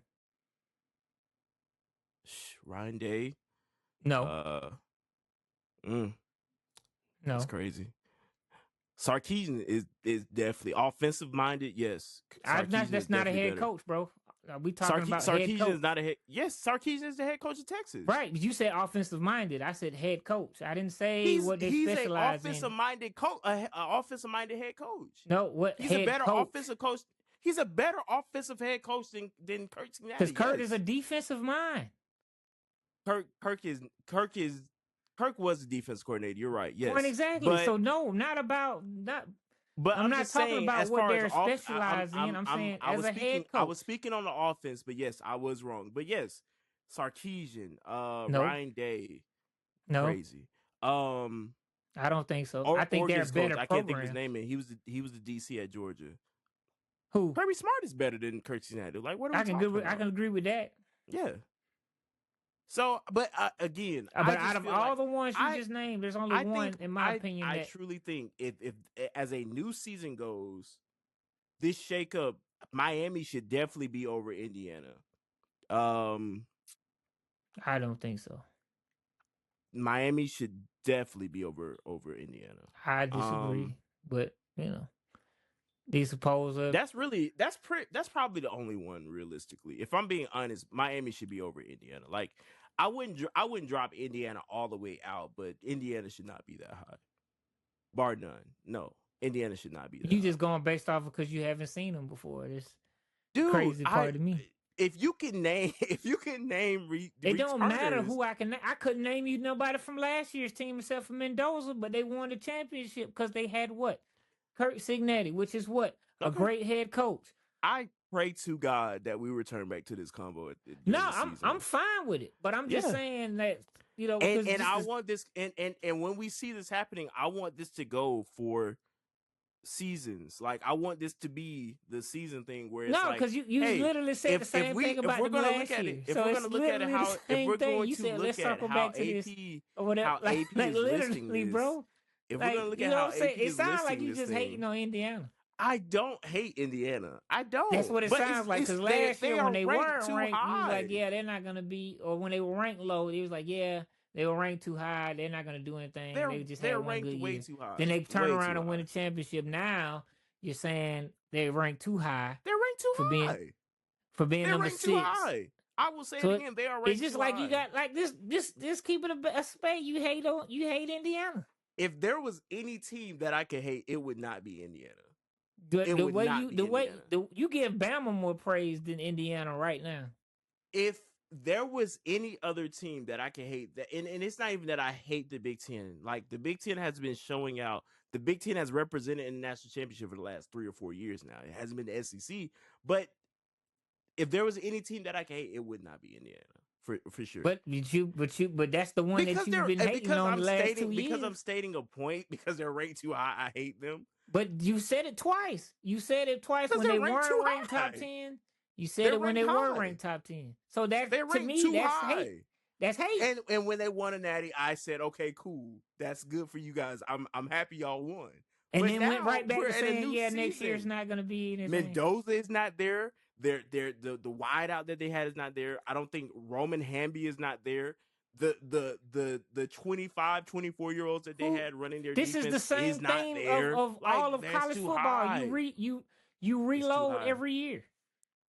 Ryan Day. No. No. That's crazy. Sarkisian is definitely offensive minded. Yes. That's not a head coach, bro. Are we talking about head Sarkisian coach? is not a head. Yes, Sarkisian is the head coach of Texas. Right. You said offensive minded. I said head coach. I didn't say what they He's a specialize in. offensive minded coach, a offensive minded head coach. No, what He's head a better coach? offensive coach. He's a better offensive head coach than Kirk Cincinnati. Because Kirk is a defensive mind. Kirk was the defense coordinator. You're right. Yes, Point exactly. But, so no, not about not. But I'm not just talking saying, about as what far they're as specialized in. I'm saying as a head coach. I was speaking on the offense, but yes, I was wrong. But yes, Sarkisian, No. Ryan Day, no, crazy. I don't think so. Or, I think they're Oregon's better coach. I can't think of his name. He was the DC at Georgia. Who? Kirby Smart is better than Kirk Cincinnati. Like, what are we I can agree with that. Yeah. So, but again, but out of all the ones you just named, there's only one, in my opinion. I truly think if as a new season goes, this shakeup, Miami should definitely be over Indiana. I don't think so. Miami should definitely be over Indiana. I disagree, but you know, these supposed that's probably the only one realistically. If I'm being honest, Miami should be over Indiana. Like I wouldn't drop Indiana all the way out, but Indiana should not be that high, bar none. No, Indiana should not be that. You just going based off because you haven't seen them before. This Dude, crazy part of me. If you can name, it don't matter who I can name. I couldn't name you nobody from last year's team except for Mendoza, but they won the championship because they had what? Kirk Cincinnati, which is what? A great head coach. I pray to God that we return back to this combo. I'm fine with it, but I'm just saying that and I want this, and when we see this happening, I want this to go for seasons. Like I want this to be the season thing where it's because you literally said the same thing about them last year. If we're going to look at it how, if we're going to look at how AP or whatever, how AP is listing this, bro. If we're going to look at how AP is listing this, it sounds like you just hating on Indiana. I don't hate Indiana. I don't. That's what it sounds like. Because last year when they weren't ranked, you was like, yeah, they're not going to be. Or when they were ranked low, it was like, yeah, they were ranked too high. They're not going to do anything. They just had one good year. Too high. Then they turn around and win a championship. Now you're saying they ranked too high. They're ranked too high. For being number 6. Too high. I will say it again. They are ranked. It's just like you got like this. Just keep it a spade. You hate Indiana. If there was any team that I could hate, it would not be Indiana. The way you give Bama more praise than Indiana right now. If there was any other team that I could hate, and it's not even that I hate the Big Ten. Like the Big Ten has been showing out. The Big Ten has represented in the national championship for the last 3 or 4 years now. It hasn't been the SEC, but if there was any team that I could hate, it would not be Indiana for sure. But that's the one that you've been hating on the last 2 years. Because I'm stating a point. Because they're ranked too high, I hate them. But you said it twice. You said it twice when they weren't ranked top 10. You said it when they were ranked top 10. So that to me, that's hate. That's hate. And when they won a natty, I said, okay, cool. That's good for you guys. I'm happy y'all won. And but then now, went right back to saying, season. Next year's not going to be anything. Mendoza is not there. The wide out that they had is not there. I don't think Roman Hamby is not there. The 25, 24-year-olds that they had running their defense is the same is not thing there. of all of college football. High. You reload every year.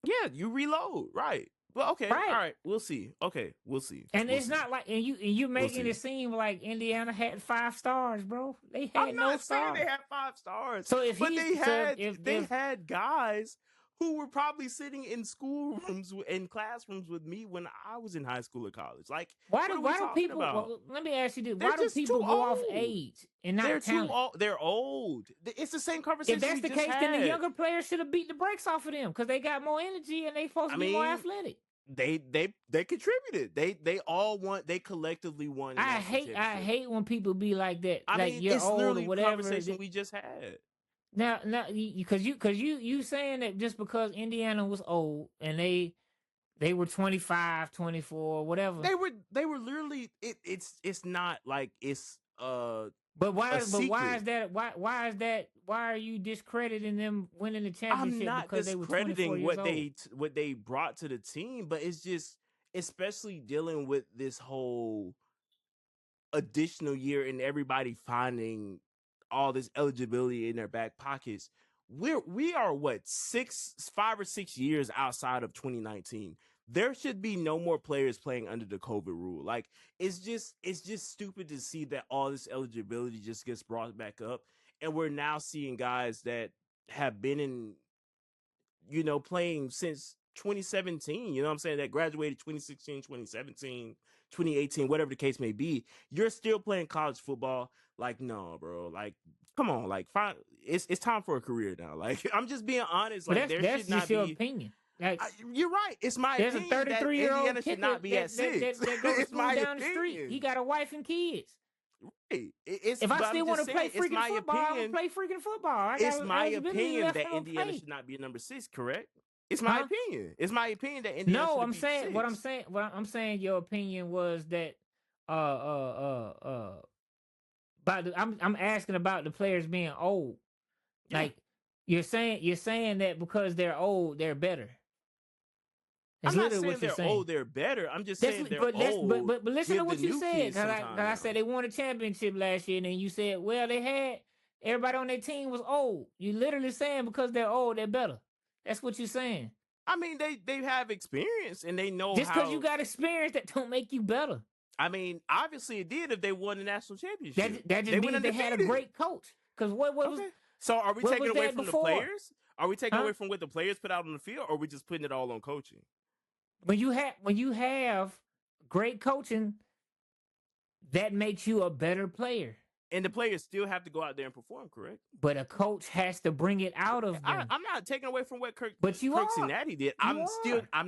Yeah, you reload, right. Well, okay, right. All right, we'll see. Okay, we'll see. And it's not like, and you making it seem like Indiana had 5 stars, bro. They had no stars. I'm not saying they had 5 stars. So if they had guys who were probably sitting in schoolrooms and classrooms with me when I was in high school or college. Like, why do people? Well, let me ask you this: why do people go off age and not talent? They're old. It's the same conversation. If that's the case, then the younger players should have beat the brakes off of them because they got more energy and they supposed to be more athletic. They contributed. They collectively won. I hate when people be like that. I like mean, you're it's old literally or whatever. Conversation we just had. Now, because you saying that just because Indiana was old and they were 25, 24, whatever. They were literally. It's not like it's But why is that? Why is that? Why are you discrediting them winning the championship? I'm not because discrediting they were what they brought to the team, but it's just especially dealing with this whole additional year and everybody finding all this eligibility in their back pockets. we are what 5 or 6 years outside of 2019. There should be no more players playing under the COVID rule. Like it's just stupid to see that all this eligibility just gets brought back up, and we're now seeing guys that have been in, playing since 2017. You know what I'm saying? That graduated 2016, 2017, 2018, whatever the case may be. You're still playing college football. Like, no, bro. Like, come on. Like, fine. It's time for a career now. Like, I'm just being honest. Like, there that's should not just your be. opinion. Like, You're right. It's my there's a opinion that 33-year-old Indiana should not be at 6. that goes to It's school my down the street. opinion. He got a wife and kids. Right. If I still want to play freaking football, I will play freaking football. It's my opinion that Indiana should not be number 6, correct? It's my opinion. It's my opinion that Indiana should be 6. What I'm saying your opinion was that I'm asking about the players being old. Yeah. Like you're saying that because they're old, they're better. I'm not saying they're old, they're better. I'm just saying they're old. But listen to what you said. Because I said they now. won a championship last year, and then you said, well, they had everybody on their team was old. You literally saying because they're old, they're better. That's what you're saying. I mean, they have experience and they know just because you got experience, that don't make you better. I mean, obviously it did if they won the national championship. That just means they had a great coach. Because what was so? Are we taking away from before? the players? Are we taking away from what the players put out on the field, or are we just putting it all on coaching? When you have great coaching, that makes you a better player. And the players still have to go out there and perform, correct? But a coach has to bring it out of them. I'm not taking away from what Kirk Cincinnati did. I'm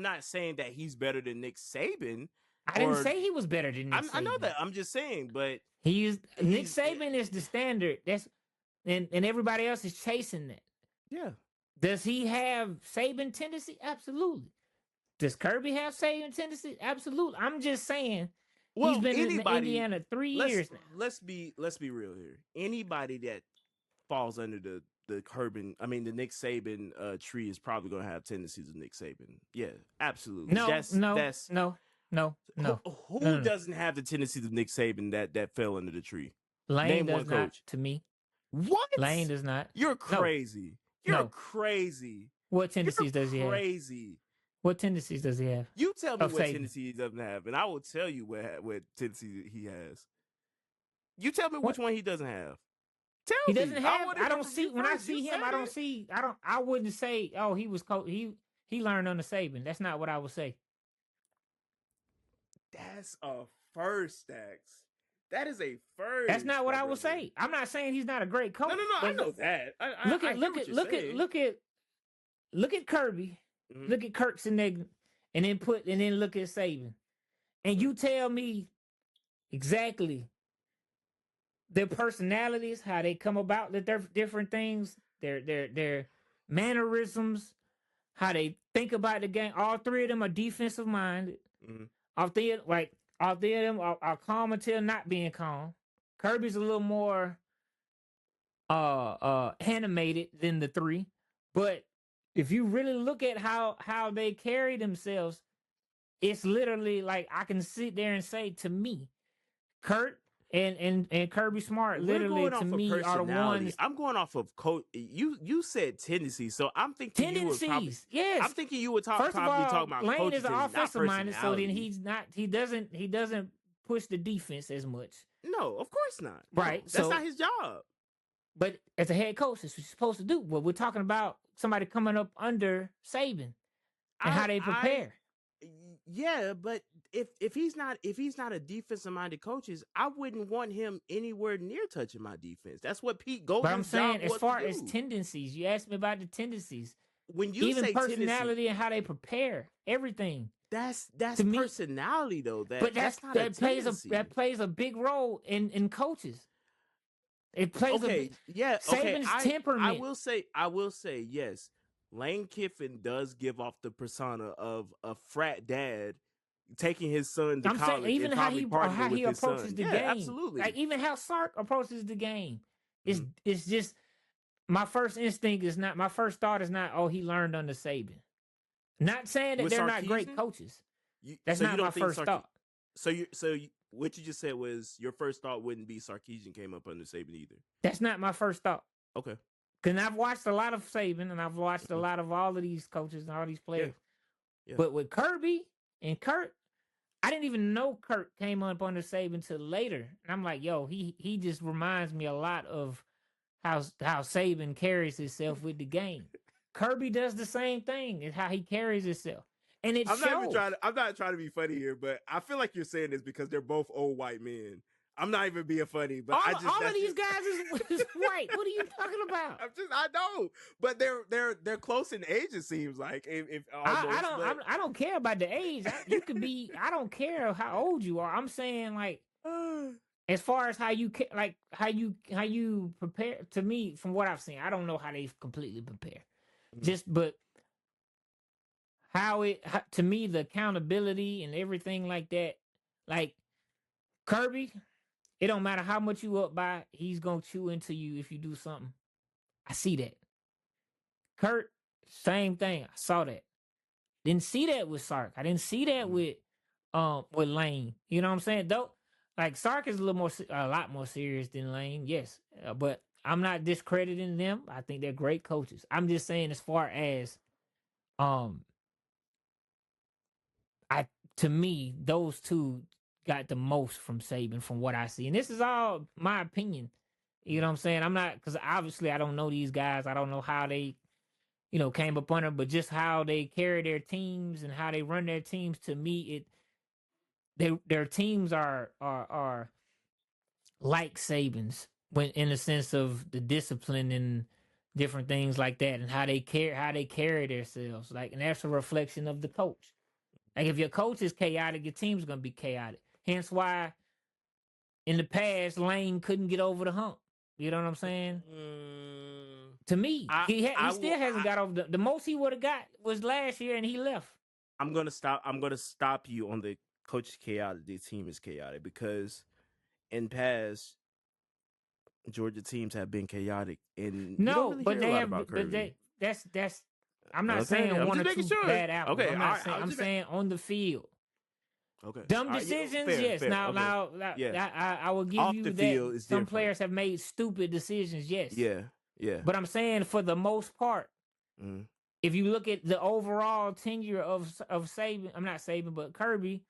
not saying that he's better than Nick Saban. I didn't say he was better than Nick Saban. I know that. I'm just saying, but Nick Saban is the standard. And everybody else is chasing that. Yeah. Does he have Saban tendency? Absolutely. Does Kirby have Saban tendency? Absolutely. I'm just saying. Well, he's been in Indiana 3 years now. Let's be real here. Anybody that falls under the Nick Saban tree is probably going to have tendencies of Nick Saban. Yeah, absolutely. No. Who doesn't have the tendencies of Nick Saban that fell under the tree? Lane Name does one coach. not to me. What? Lane does not. You're crazy. You're crazy. What tendencies does he have? Crazy. What tendencies does he have? You tell me what tendencies he doesn't have, and I will tell you what tendencies he has. You tell me which one he doesn't have. Tell me. He doesn't have. I don't see when I see him. I wouldn't say. Oh, he was he learned under Saban. That's not what I would say. That's a first, Stacks. That is a first. That's not what I would say. I'm not saying he's not a great coach. No. I know that. Look at Kirby. Mm-hmm. Look at Kirk Sinegna, and then look at Saban, and you tell me exactly their personalities, how they come about, that they're different things, their mannerisms, how they think about the game. All three of them are defensive minded. Mm-hmm. All three of them are calm until not being calm. Kirby's a little more animated than the three, but if you really look at how they carry themselves, it's literally like I can sit there and say, to me, Kurt and Kirby Smart literally to me are the ones. I'm going off of coach. You said tendencies, so I'm thinking tendencies. Yes, I'm thinking you would probably talking about. Lane is an offensive minded, so then he's not. He doesn't push the defense as much. No, of course not. Right, no, that's not his job. But as a head coach, that's what you're supposed to do. Well, we're talking about somebody coming up under Saban and how they prepare. Yeah, but if he's not a defensive minded coach, I wouldn't want him anywhere near touching my defense. That's what Pete Golden's But I'm saying, job as far was to as do. tendencies, you asked me about the tendencies. When you even say personality and how they prepare everything. That's personality though. That plays a big role in coaches. It plays Saban's temperament. I will say yes. Lane Kiffin does give off the persona of a frat dad taking his son to college. Saying, even how he approaches the game. Absolutely. Like even how Sark approaches the game. It's just my first thought is not, oh, he learned under Saban. Not saying that they're not great coaches. That's not my first thought. So what you just said was your first thought wouldn't be Sarkisian came up under Saban either. That's not my first thought. Okay. Because I've watched a lot of Saban and I've watched a lot of all of these coaches and all these players. Yeah. But with Kirby and Kurt, I didn't even know Kurt came up under Saban till later. And I'm like, yo, he just reminds me a lot of how Saban carries himself with the game. Kirby does the same thing. It's how he carries himself. And it I'm shows. not trying to be funny here, but I feel like you're saying this because they're both old white men. I'm not even being funny, but all of these guys is white. What are you talking about? I know, but they're close in age. It seems like if almost, I don't care about the age. You could be. I don't care how old you are. I'm saying like as far as how you prepare. To me, from what I've seen, I don't know how they completely prepare. But to me, the accountability and everything like that, like Kirby. It don't matter how much you up by, he's gonna chew into you if you do something. I see that. Kurt, same thing. I saw that. Didn't see that with Sark. I didn't see that with Lane. You know what I'm saying? Though, like Sark is a lot more serious than Lane. Yes, but I'm not discrediting them. I think they're great coaches. I'm just saying as far as to me, those two got the most from Saban from what I see. And this is all my opinion. You know what I'm saying? I'm not, because obviously I don't know these guys. I don't know how they, came up under, but just how they carry their teams and how they run their teams. To me, their teams are like Saban's when in the sense of the discipline and different things like that, and how they carry themselves. Like, and that's a reflection of the coach. Like if your coach is chaotic, your team's gonna be chaotic. Hence why in the past Lane couldn't get over the hump. You know what I'm saying? To me, he still hasn't got over the most he would have got was last year, and he left. I'm gonna stop you on the coach is chaotic. The team is chaotic because in past Georgia teams have been chaotic, and you don't really hear a lot about Kirby. That's. I'm not saying one or two bad apples. Okay, I'm saying on the field. Okay. Dumb decisions, yes. Fair. Now, I will give Off you the that. field is Some different. players have made stupid decisions, yes. Yeah. But I'm saying for the most part, if you look at the overall tenure of Saban, I'm not Saban, but Kirby,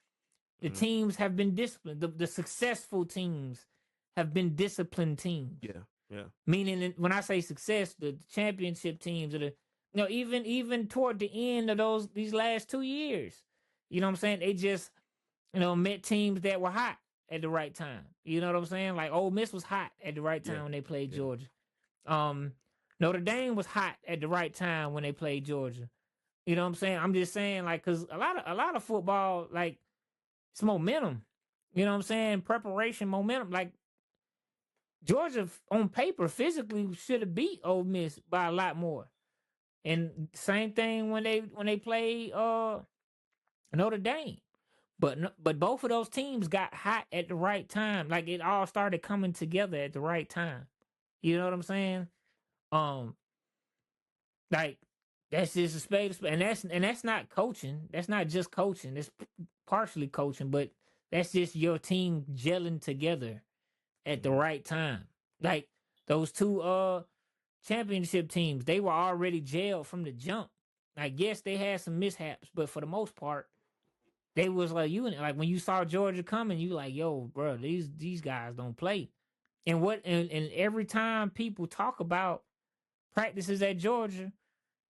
the teams have been disciplined. The successful teams have been disciplined teams. Yeah. Meaning, when I say success, the championship teams are even toward the end of these last 2 years, you know what I'm saying? They just, met teams that were hot at the right time. You know what I'm saying? Like Ole Miss was hot at the right time when they played Georgia. Notre Dame was hot at the right time when they played Georgia. You know what I'm saying? I'm just saying, like, because a lot of football, like, it's momentum. You know what I'm saying? Preparation, momentum. Like, Georgia on paper physically should have beat Ole Miss by a lot more. And same thing when they played Notre Dame. But both of those teams got hot at the right time. Like it all started coming together at the right time. You know what I'm saying? Like that's just a spade, and that's not coaching. That's not just coaching. It's partially coaching, but that's just your team gelling together at the right time. Like those two championship teams, they were already jailed from the jump. Like yes, they had some mishaps, but for the most part, they was like you. Like when you saw Georgia coming, you like, yo, bro, these guys don't play. And every time people talk about practices at Georgia,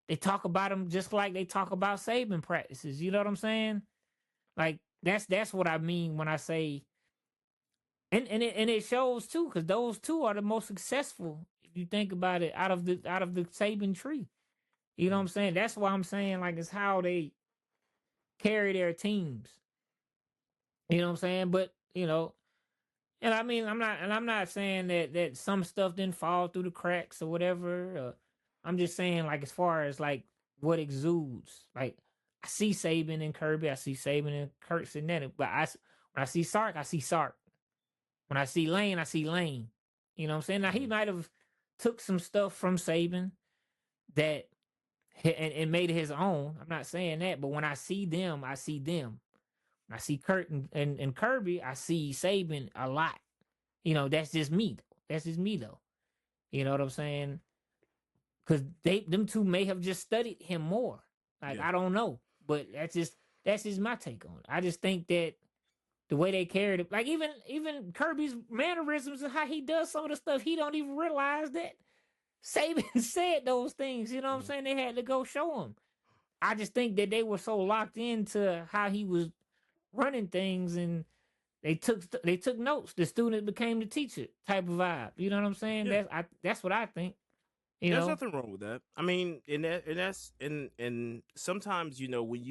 they talk about them just like they talk about Saban practices. You know what I'm saying? Like that's what I mean when I say, and it shows too, because those two are the most successful if you think about it out of the Saban tree. You know what I'm saying? That's why I'm saying like it's how they carry their teams. You know what I'm saying? But and I mean I'm not saying that some stuff didn't fall through the cracks or whatever. I'm just saying like as far as like what exudes. Like I see Saban and Kirby, I see Saban and Kurt Sinetti, but when I see Sark, I see Sark. When I see Lane, I see Lane. You know what I'm saying? Now he might have took some stuff from Saban that and made it his own. I'm not saying that, but when I see them, I see them. When I see Kurt and Kirby, I see Saban a lot. That's just me. That's just me though. You know what I'm saying? because them two may have just studied him more. Like Yeah. I don't know, but that's just my take on it. I just think that the way they carried it, like even Kirby's mannerisms and how he does some of the stuff, he don't even realize that Saban said those things. You know what I'm saying? They had to go show him. I just think that they were so locked into how he was running things, and they took notes. The student became the teacher type of vibe. You know what I'm saying? Yeah. That's what I think. You There's know, nothing wrong with that. I mean, and sometimes when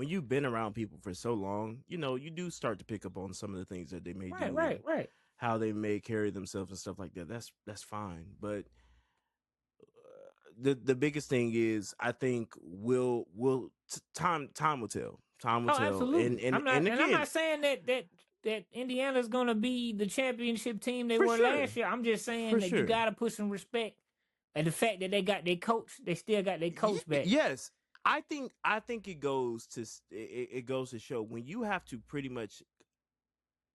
you've been around people for so long, you do start to pick up on some of the things that they may do, and right. how they may carry themselves and stuff like that. That's fine, but the biggest thing is, I think time will tell. Time will Oh, tell. absolutely. And I'm again, not saying that Indiana's gonna be the championship team they for were sure, last year. I'm just saying for that you sure. gotta put some respect and the fact that they got their coach, they still got their coach back. Yes, I think it goes to show when you have to pretty much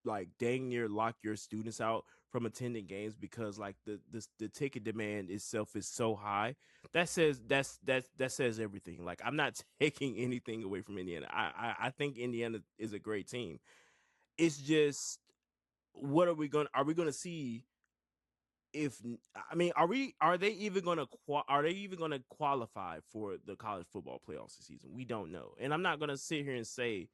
like dang near lock your students out from attending games because like the ticket demand itself is so high. That says everything. Like, I'm not taking anything away from Indiana. I think Indiana is a great team. It's just, what are we going to see? If I mean, are they even going to qualify for the college football playoffs this season? We don't know, and I'm not going to sit here and say,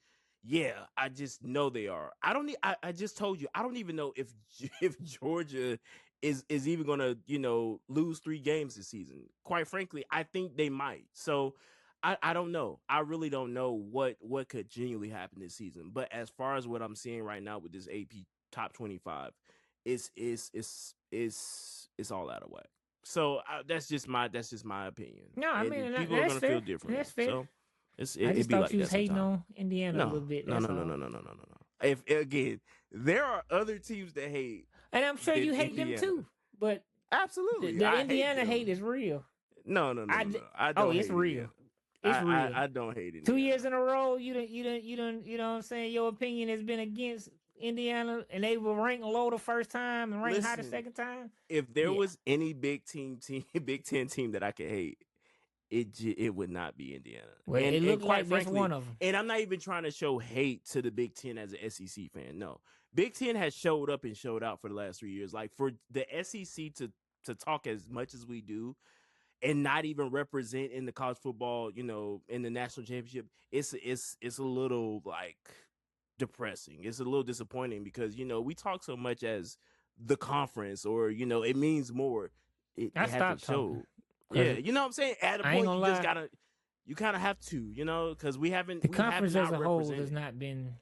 yeah, I just know they are. I just told you, I don't even know if if Georgia is even going to lose 3 games this season. Quite frankly, I think they might. So I don't know. I really don't know what could genuinely happen this season. But as far as what I'm seeing right now with this AP top 25, it's all out of whack. So that's just my opinion. No, I And mean people are that's gonna feel fair. differently. That's fair. So I it just be thought like you that was hating sometimes. on Indiana a little bit. No, That's no, no, all. no, no, no, no, no, no. If again, there are other teams that hate And I'm sure than you hate them Indiana. too. But Absolutely, the I hate Indiana them. hate is real. No, no, no, no, no. I Oh, don't it's hate real. Indiana. It's real. I don't hate 2 Indiana. years in a row, you know what I'm saying? Your opinion has been against Indiana, and they were ranked low the first time and ranked high the Listen, second time. if there Yeah. was any Big Ten team that I could hate, it would not be Indiana. Well, And it looked quite like that's frankly, one of them. and I'm not even trying to show hate to the Big Ten as an SEC fan. No, Big Ten has showed up and showed out for the last 3 years. Like, for the SEC to talk as much as we do and not even represent in the college football, in the national championship, it's a little like depressing. It's a little disappointing because we talk so much as the conference, or it means more. It I hasn't stopped talking. showed. Yeah, you know what I'm saying? At a I ain't point, gonna you just lie. you kind of have to, because we have conference not as a whole represented. has not been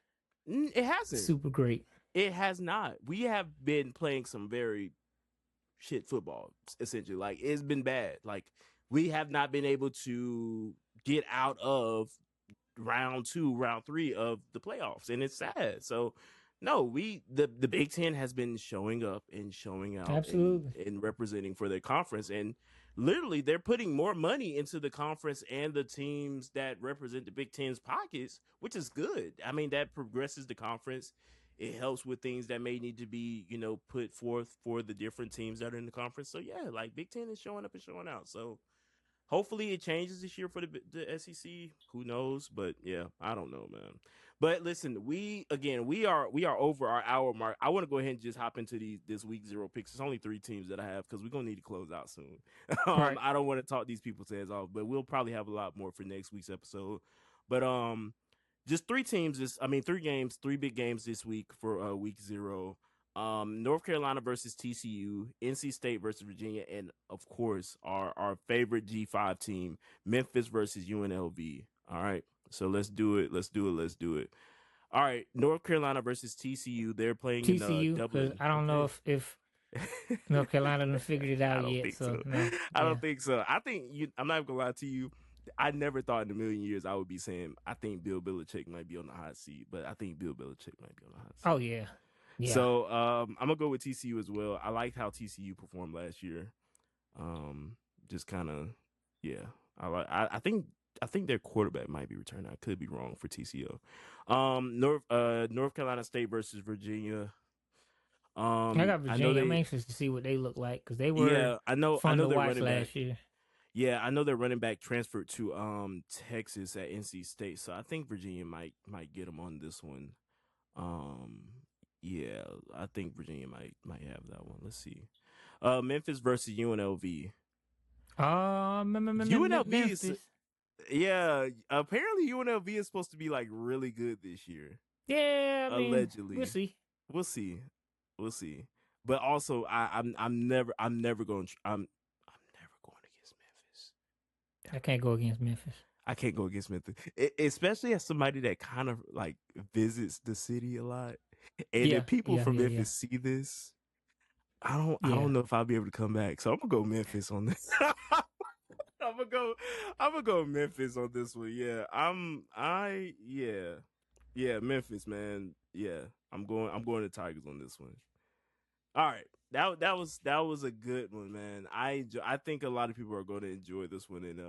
It hasn't. super great. It has not. We have been playing some very shit football, essentially. Like, it's been bad. Like, we have not been able to get out of round 2, round 3 of the playoffs, and it's sad. So no, the Big Ten has been showing up and showing out, Absolutely. and representing for their conference, and literally they're putting more money into the conference and the teams that represent the Big Ten's pockets, which is good. I mean, that progresses the conference. It helps with things that may need to be, put forth for the different teams that are in the conference. So yeah, like, Big Ten is showing up and showing out. So hopefully it changes this year for the SEC. Who knows? But yeah, I don't know, man. But listen, we are over our hour mark. I want to go ahead and just hop into this week 0 picks. It's only 3 teams that I have because we're gonna need to close out soon. Right. I don't want to talk these people's heads off, but we'll probably have a lot more for next week's episode. But just 3 teams. 3 games, 3 big games this week for week 0. North Carolina versus TCU, NC State versus Virginia, and of course our favorite G5 team, Memphis versus UNLV. All right, so let's do it. All right, North Carolina versus TCU. They're playing in TCU, Dublin. I don't know if North Carolina done figured it out I don't yet. think So so. no, I don't think so. I think I'm not gonna lie to you. I never thought in a million years I would be saying I think Bill Belichick might be on the hot seat, but I think Bill Belichick might be on the hot seat. Oh yeah. Yeah. So I'm gonna go with TCU as well. I liked how TCU performed last year. Just kind of, yeah. I think their quarterback might be returning. I could be wrong for TCU. North Carolina State versus Virginia. I got I know Virginia. I'm anxious to see what they look like because they were I know fun to their watch running back. last year. Yeah, I know their running back transferred to Texas at NC State, so I think Virginia might get him on this one. Um, yeah, I think Virginia might have that one. Let's see. Memphis versus UNLV. UNLV is Memphis. yeah. Apparently UNLV is supposed to be like really good this year. Yeah, I mean, we'll Allegedly, see. we'll see, we'll see. But also, I'm never going. I'm never going against Memphis. I can't go against Memphis. I can't go against Memphis, especially as somebody that kind of like visits the city a lot. And Yeah, if people yeah, from yeah, yeah. Memphis see this, I Yeah. don't know if I'll be able to come back. So I'm gonna go Memphis on this. I'm gonna go Memphis on this one. Yeah, yeah, Memphis, man. Yeah, I'm going to Tigers on this one. All right, that was a good one, man. I think a lot of people are going to enjoy this one, and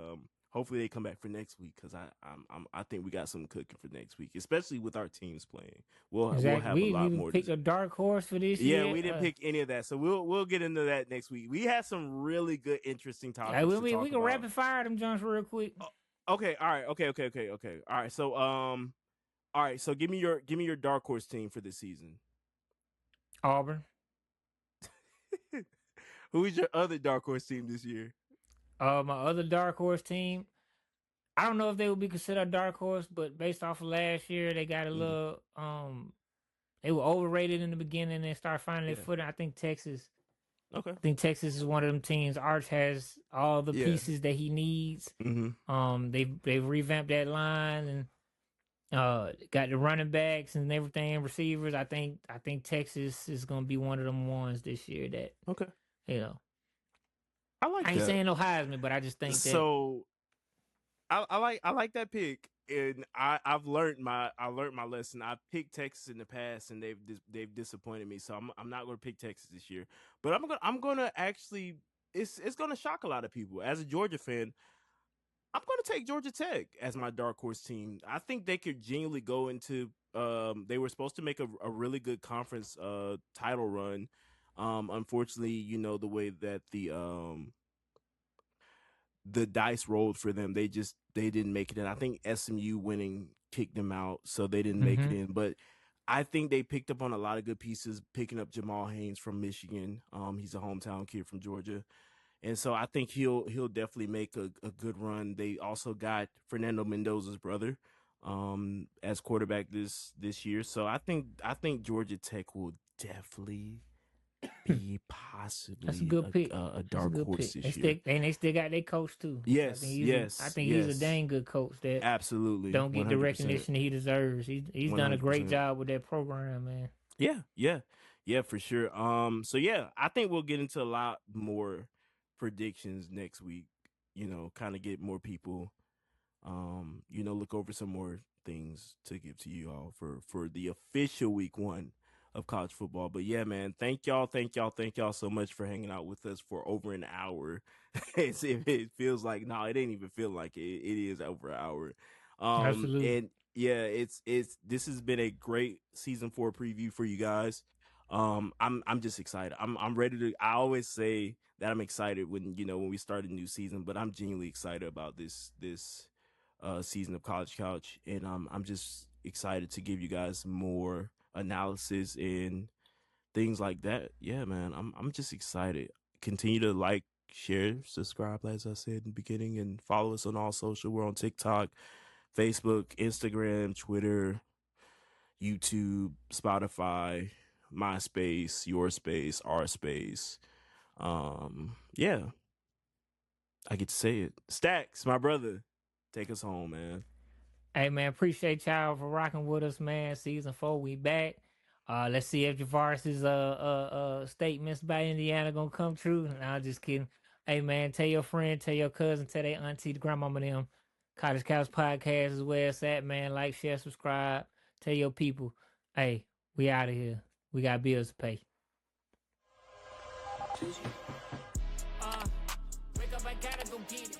hopefully they come back for next week because I think we got something cooking for next week, especially with our teams playing. We'll Exactly. have a We lot even more. picked a dark horse for this Yeah, year. we didn't pick any of that, so we'll get into that next week. We had some really good, interesting topics to talk we can about. rapid fire them Jones real quick. Okay, all right, okay. All right, so all right, so give me your dark horse team for this season. Auburn. Who is your other dark horse team this year? My other dark horse team. I don't know if they would be considered a dark horse, but based off of last year, they got a little they were overrated in the beginning and then started finding their footing. I think Texas. Okay. I think Texas is one of them teams. Arch has all the pieces that he needs. Mm-hmm. They've revamped that line and got the running backs and everything, receivers. I think Texas is gonna be one of them ones this year that you know. I ain't saying no Heisman, but I just think that. So I like that pick, and I've learned my lesson. I picked Texas in the past, and they've disappointed me. So I'm not going to pick Texas this year, but I'm gonna actually it's gonna shock a lot of people. As a Georgia fan, I'm going to take Georgia Tech as my dark horse team. I think they could genuinely go into. They were supposed to make a really good conference title run. Unfortunately, you know the way that the dice rolled for them. They didn't make it in. I think SMU winning kicked them out, so they didn't make it in. But I think they picked up on a lot of good pieces, picking up Jamal Haynes from Michigan. He's a hometown kid from Georgia. And so I think he'll definitely make a good run. They also got Fernando Mendoza's brother as quarterback this year. So I think Georgia Tech will definitely be possibly That's a good pick. A dark horse this year. And they still got their coach too. Yes, I think he's a dang good coach that absolutely don't get 100%. the recognition he deserves. He's done a great job with that program, man. Yeah, for sure. So yeah, I think we'll get into a lot more predictions next week. You know, kind of get more people. You know, look over some more things to give to you all for the official week 1 of college football. But yeah, man, thank y'all so much for hanging out with us for over an hour. It feels like it ain't even feel like it. It is over an hour. Absolutely. And yeah, this has been a great season 4 preview for you guys. I'm just excited. I'm ready to. I always say that I'm excited when we start a new season, but I'm genuinely excited about this season of College Couch, and I'm just excited to give you guys more analysis and things like that. Yeah, man, I'm just excited. Continue to like, share, subscribe, as I said in the beginning, and follow us on all social. We're on TikTok, Facebook, Instagram, Twitter, YouTube, Spotify, MySpace, Your Space, Our Space. Yeah, I get to say it. Stacks, my brother, take us home, man. Hey, man, appreciate y'all for rocking with us, man. Season 4, we back. Let's see if Javaris's statements by Indiana gonna come true. Nah, just kidding. Hey, man, tell your friend, tell your cousin, tell their auntie, the grandmama, them. College Couch Podcast is where it's at, man. Like, share, subscribe. Tell your people. Hey, we out of here. We got bills to pay. Wake up, I gotta go get it.